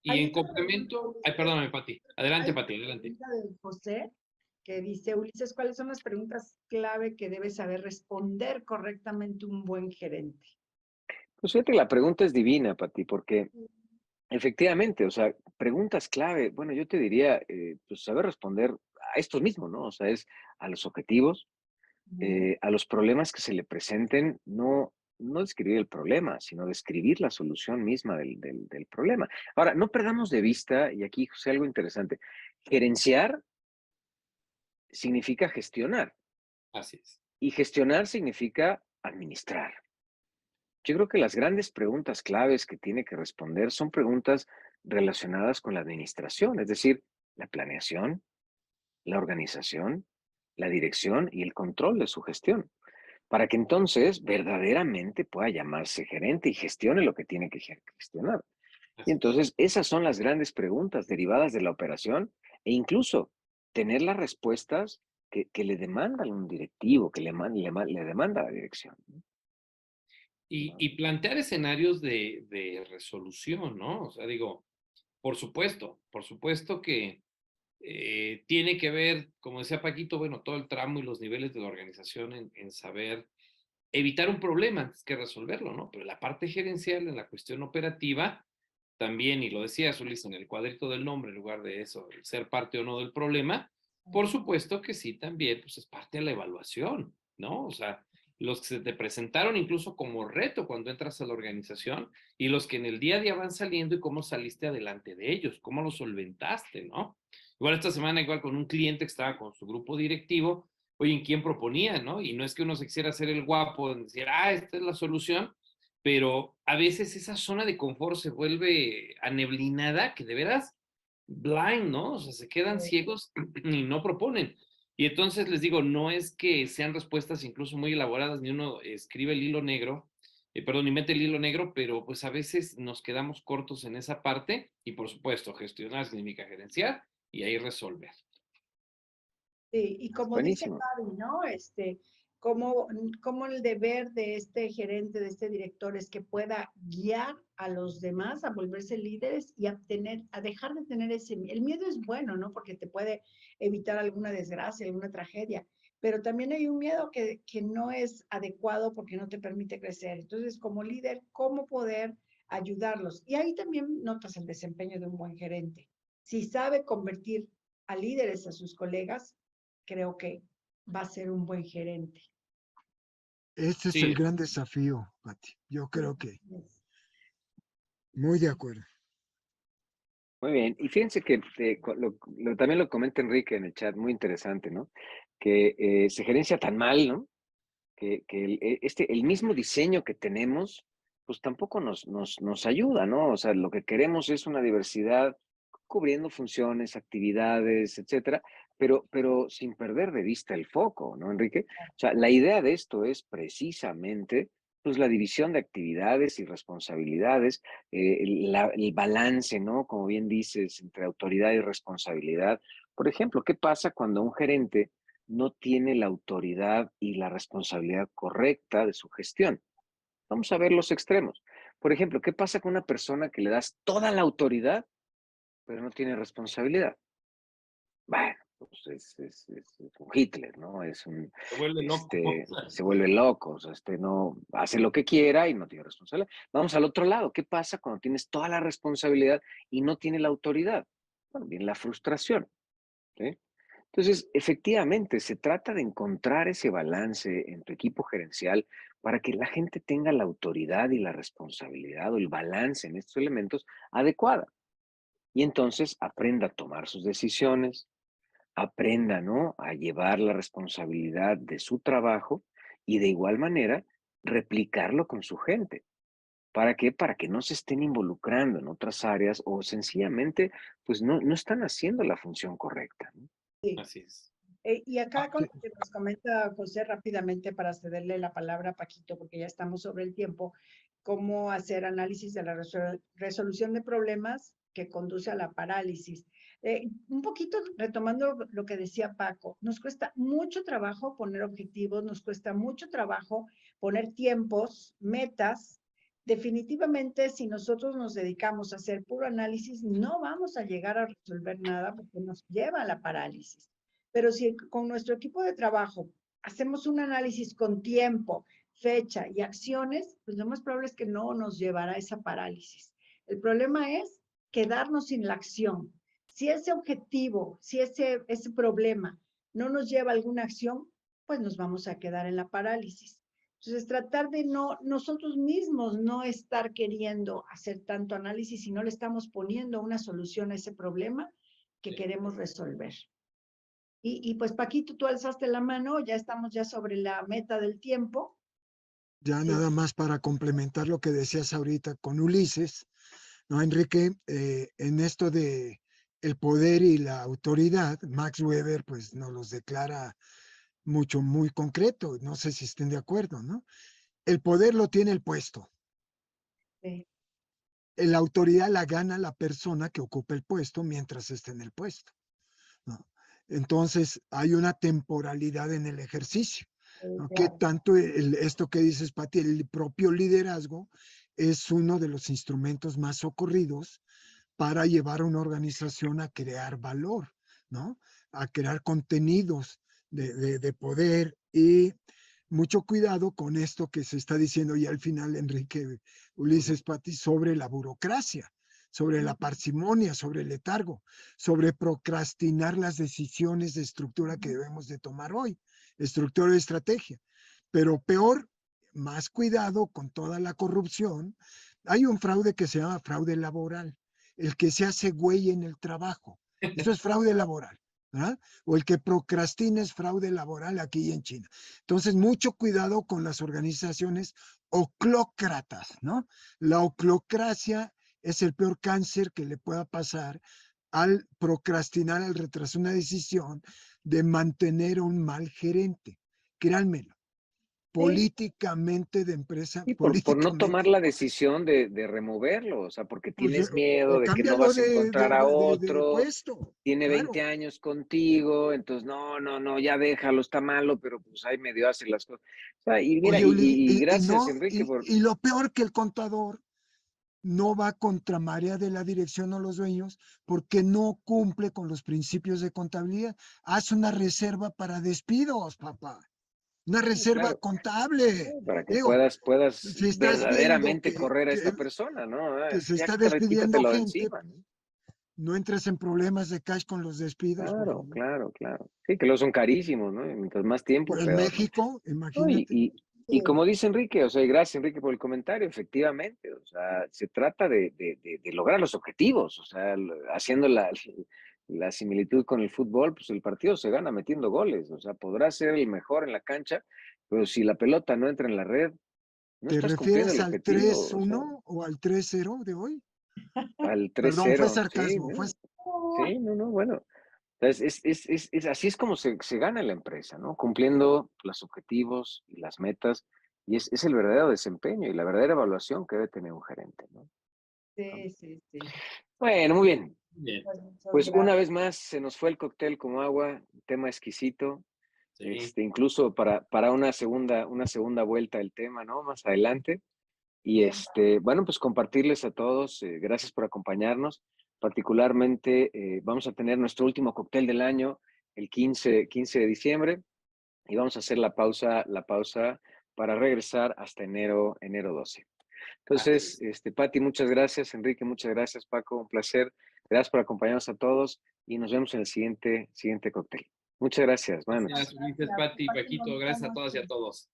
Y Hay en una complemento, ay, pregunta, perdóname, Pati. Adelante, hay Pati, una adelante. pregunta de José que dice, Ulises, ¿cuáles son las preguntas clave que debe saber responder correctamente un buen gerente? Pues fíjate, la pregunta es divina, Pati, porque Efectivamente, o sea, preguntas clave. Bueno, yo te diría, pues saber responder a esto mismo, ¿no? O sea, es a los objetivos, Ujú. a los problemas que se le presenten, no describir el problema, sino describir la solución misma del problema. Ahora, no perdamos de vista, y aquí José, algo interesante, gerenciar significa gestionar Así es. y gestionar significa administrar. Yo creo que las grandes preguntas claves que tiene que responder son preguntas relacionadas con la administración, es decir, la planeación, la organización, la dirección y el control de su gestión, para que entonces verdaderamente pueda llamarse gerente y gestione lo que tiene que gestionar. Y Así es. entonces esas son las grandes preguntas derivadas de la operación e incluso tener las respuestas que le demandan un directivo, que le demanda la dirección. Y plantear escenarios de resolución, ¿no? O sea, digo, por supuesto que tiene que ver, como decía Paquito, bueno, todo el tramo y los niveles de la organización en saber evitar un problema antes que resolverlo, ¿no? Pero la parte gerencial, en la cuestión operativa, también, y lo decía Solís en el cuadrito del nombre, en lugar de eso, el ser parte o no del problema, por supuesto que sí, también, pues es parte de la evaluación, ¿no? O sea, los que se te presentaron incluso como reto cuando entras a la organización y los que en el día a día van saliendo y cómo saliste adelante de ellos, cómo los solventaste, ¿no? Igual esta semana, igual con un cliente que estaba con su grupo directivo, oye, ¿en quién proponía, no? Y no es que uno se quisiera hacer el guapo, decir, esta es la solución, pero a veces esa zona de confort se vuelve aneblinada, que de veras blind, ¿no? O sea, se quedan ciegos y no proponen. Y entonces les digo, no es que sean respuestas incluso muy elaboradas, ni uno escribe el hilo negro, perdón, ni mete el hilo negro, pero pues a veces nos quedamos cortos en esa parte y por supuesto, gestionar significa gerenciar y ahí resolver. Sí, y como dice Buenísimo. Fabi, ¿no? Como el deber de este gerente, de este director, es que pueda guiar a los demás a volverse líderes y a dejar de tener el miedo es bueno, ¿no? Porque te puede evitar alguna desgracia, alguna tragedia, pero también hay un miedo que no es adecuado porque no te permite crecer. Entonces, como líder, ¿cómo poder ayudarlos? Y ahí también notas el desempeño de un buen gerente. Si sabe convertir a líderes a sus colegas, creo que va a ser un buen gerente. Este es el Sí, gran desafío, Pati. Yo Sí, creo que así es. muy de acuerdo. Muy bien. Y fíjense que también lo comenta Enrique en el chat, muy interesante, ¿no? Que se gerencia tan mal, ¿no? Que el mismo diseño que tenemos, pues tampoco nos ayuda, ¿no? O sea, lo que queremos es una diversidad cubriendo funciones, actividades, etcétera, pero sin perder de vista el foco, ¿no, Enrique? O sea, la idea de esto es precisamente pues la división de actividades y responsabilidades, el balance, ¿no? Como bien dices, entre autoridad y responsabilidad. Por ejemplo, ¿qué pasa cuando un gerente no tiene la autoridad y la responsabilidad correcta de su gestión? Vamos a ver los extremos. Por ejemplo, ¿qué pasa con una persona que le das toda la autoridad, pero no tiene responsabilidad? Bueno, pues es un Hitler, ¿no? se vuelve loco. Se vuelve loco, o sea, no hace lo que quiera y no tiene responsabilidad. Vamos al otro lado. ¿Qué pasa cuando tienes toda la responsabilidad y no tiene la autoridad? Bueno, viene la frustración, ¿sí? Entonces, efectivamente, se trata de encontrar ese balance en tu equipo gerencial para que la gente tenga la autoridad y la responsabilidad o el balance en estos elementos adecuada. Y entonces aprenda a tomar sus decisiones, aprenda, ¿no? A llevar la responsabilidad de su trabajo y de igual manera replicarlo con su gente. ¿Para qué? Para que no se estén involucrando en otras áreas o sencillamente, pues no están haciendo la función correcta, ¿no? Sí. Así es. Y acá con Sí, lo que nos comenta José rápidamente para cederle la palabra a Paquito, porque ya estamos sobre el tiempo, cómo hacer análisis de la resolución de problemas que conduce a la parálisis. Un poquito retomando lo que decía Paco, nos cuesta mucho trabajo poner objetivos, nos cuesta mucho trabajo poner tiempos, metas. Definitivamente, si nosotros nos dedicamos a hacer puro análisis, no vamos a llegar a resolver nada porque nos lleva a la parálisis. Pero si con nuestro equipo de trabajo hacemos un análisis con tiempo, fecha y acciones, pues lo más probable es que no nos llevará a esa parálisis. El problema es quedarnos sin la acción. Si ese objetivo, si ese problema no nos lleva a alguna acción, pues nos vamos a quedar en la parálisis. Entonces, tratar de nosotros mismos no estar queriendo hacer tanto análisis, sino le estamos poniendo una solución a ese problema que queremos resolver. Y pues, Paquito, tú alzaste la mano, ya estamos ya sobre la meta del tiempo. Ya nada más para complementar lo que decías ahorita con Ulises, ¿no, Enrique? En esto de el poder y la autoridad, Max Weber pues nos los declara muy concreto, no sé si estén de acuerdo, ¿no? El poder lo tiene el puesto. Sí. La autoridad la gana la persona que ocupa el puesto mientras esté en el puesto, ¿no? Entonces hay una temporalidad en el ejercicio, ¿no? Que tanto esto que dices, Pati, el propio liderazgo es uno de los instrumentos más socorridos para llevar a una organización a crear valor, ¿no? A crear contenidos de poder, y mucho cuidado con esto que se está diciendo ya al final, Enrique, Ulises, Pati, sobre la burocracia, sobre la parsimonia, sobre el letargo, sobre procrastinar las decisiones de estructura que debemos de tomar hoy, estructura de estrategia. Pero peor, más cuidado con toda la corrupción. Hay un fraude que se llama fraude laboral, el que se hace güey en el trabajo. Eso es fraude laboral, ¿verdad? O el que procrastina es fraude laboral aquí en China. Entonces, mucho cuidado con las organizaciones oclócratas, ¿no? La oclocracia es el peor cáncer que le pueda pasar al procrastinar, al retrasar una decisión de mantener a un mal gerente. Créanmelo. Políticamente de empresa, Y por no políticamente. tomar la decisión de removerlo, o sea, porque Pues, tienes miedo o de que no cámbialo vas a encontrar a de otro, puesto, tiene claro. 20 años contigo, entonces no, ya déjalo, está malo, pero pues ahí medio hace las cosas. O sea, y mira, Oye, Uli, y gracias, Enrique, por... y lo peor que el contador no va contra marea de la dirección o los dueños porque no cumple con los principios de contabilidad. Haz una reserva para despidos, papá. Una reserva Claro, contable. para que Digo, puedas si estás viendo verdaderamente correr a esta persona, ¿no? que se Ya está despidiendo quítatelo de gente, encima, ¿no? no entres en problemas de cash con los despidos, por Claro, favor. claro. Sí, que luego son carísimos, ¿no? Y mientras más tiempo, Pero en peor, ¿no? México, No, imagínate. y como dice Enrique, o sea, y gracias Enrique por el comentario, efectivamente, o sea, se trata de lograr los objetivos, o sea, haciendo la similitud con el fútbol, pues el partido se gana metiendo goles, o sea, podrás ser el mejor en la cancha, pero si la pelota no entra en la red, no ¿Te estás cumpliendo refieres el al objetivo, o sea, 3-1 o al 3-0 de hoy? al Perdón, fue 3-0, sí, sarcasmo. ¿no? Sí, no, bueno. Entonces, así es como se gana en la empresa, ¿no? Cumpliendo los objetivos y las metas, y es el verdadero desempeño y la verdadera evaluación que debe tener un gerente, ¿no? Sí. Bueno, muy bien. Bien. Pues una vez más se nos fue el cóctel como agua, un tema exquisito, Sí. incluso para una segunda vuelta del tema, ¿no? Más adelante. Y bueno, pues compartirles a todos, gracias por acompañarnos. Particularmente vamos a tener nuestro último cóctel del año el 15 de diciembre y vamos a hacer la pausa para regresar hasta enero 12. Entonces, Pati, muchas gracias, Enrique, muchas gracias, Paco, un placer. Gracias por acompañarnos a todos y nos vemos en el siguiente cóctel. Muchas gracias, buenas noches. Gracias, Ulises, Pati, Paquito, gracias a todas y a todos.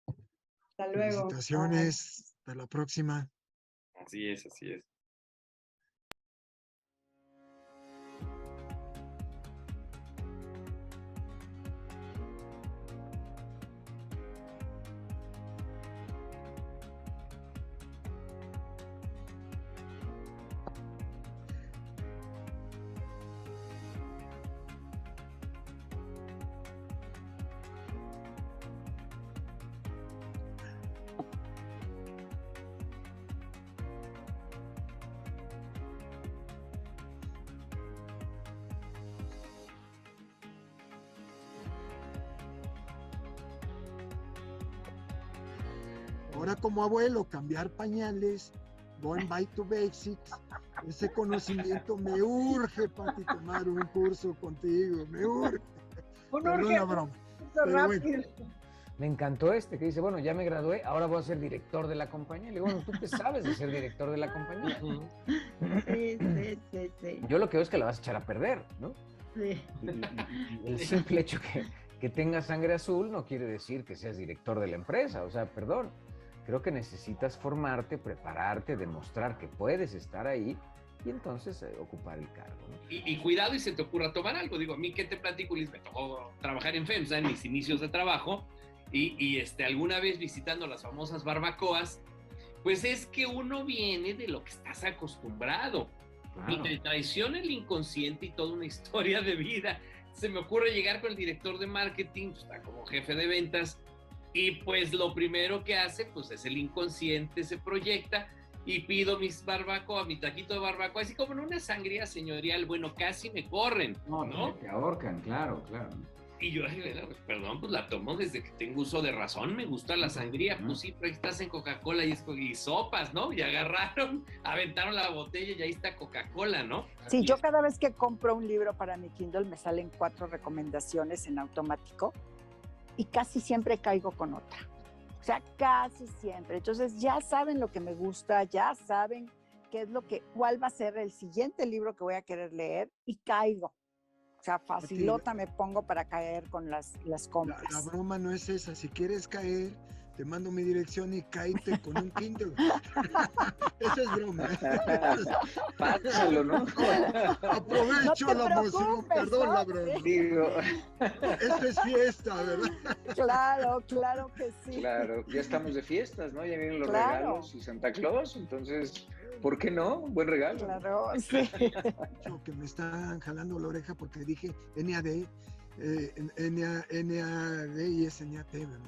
Hasta luego. Felicitaciones. Hasta la próxima. Así es. Ahora como abuelo, cambiar pañales, going back to basics, ese conocimiento me urge, Pati, tomar un curso contigo, me urge. Perdón la broma. Pero bueno, Me encantó que dice, bueno, ya me gradué, ahora voy a ser director de la compañía. Le digo, bueno, ¿tú qué sabes de ser director de la compañía? Sí. Yo lo que veo es que la vas a echar a perder, ¿no? Sí. Y el simple hecho que tengas sangre azul no quiere decir que seas director de la empresa, o sea, perdón. Creo que necesitas formarte, prepararte, demostrar que puedes estar ahí y entonces ocupar el cargo, ¿no? Y cuidado y se te ocurra tomar algo. Digo, a mí, ¿qué te platico, Luis? Me tocó trabajar en FEMSA en mis inicios de trabajo y alguna vez visitando las famosas barbacoas, pues es que uno viene de lo que estás acostumbrado. Claro. Y te traiciona el inconsciente y toda una historia de vida. Se me ocurre llegar con el director de marketing, pues, está como jefe de ventas, y pues lo primero que hace, pues es el inconsciente, se proyecta, y pido mis barbacoa, mi taquito de barbacoa, así como en una sangría señorial, bueno, casi me corren, ¿no? Te ahorcan, claro. Y yo, perdón, pues la tomo desde que tengo uso de razón, me gusta la sangría, pues sí, pero ahí estás en Coca-Cola y sopas, ¿no? Y agarraron, aventaron la botella y ahí está Coca-Cola, ¿no? Sí, yo cada vez que compro un libro para mi Kindle me salen 4 recomendaciones en automático y casi siempre caigo con otra. O sea, casi siempre. Entonces ya saben lo que me gusta, ya saben cuál va a ser el siguiente libro que voy a querer leer y caigo. O sea, facilota me pongo para caer con las compras. La broma no es esa. Si quieres caer, te mando mi dirección y cáete con un Kindle. Esa es broma. Pásalo, ¿no? Aprovecho No te la emoción, preocupes, perdón ¿no? la broma. Digo, Esto es fiesta, ¿verdad? Claro que sí. claro, ya estamos de fiestas, ¿no? Ya vienen los Claro. regalos y Santa Claus, entonces, ¿por qué no? Un buen regalo. Claro, sí. Que me están jalando la oreja porque dije NAD, NAD y es NAT, ¿verdad?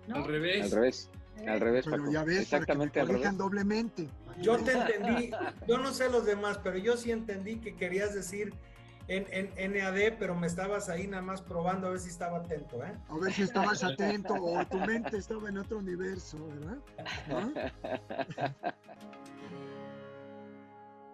¿No? Al revés. Al revés, Pero Paco. ya ves, Exactamente para al que me revés. corrijan doblemente. Yo te entendí, yo no sé los demás, pero yo sí entendí que querías decir en NAD, pero me estabas ahí nada más probando a ver si estaba atento, ¿eh? A ver si estabas atento o tu mente estaba en otro universo, ¿verdad? ¿No?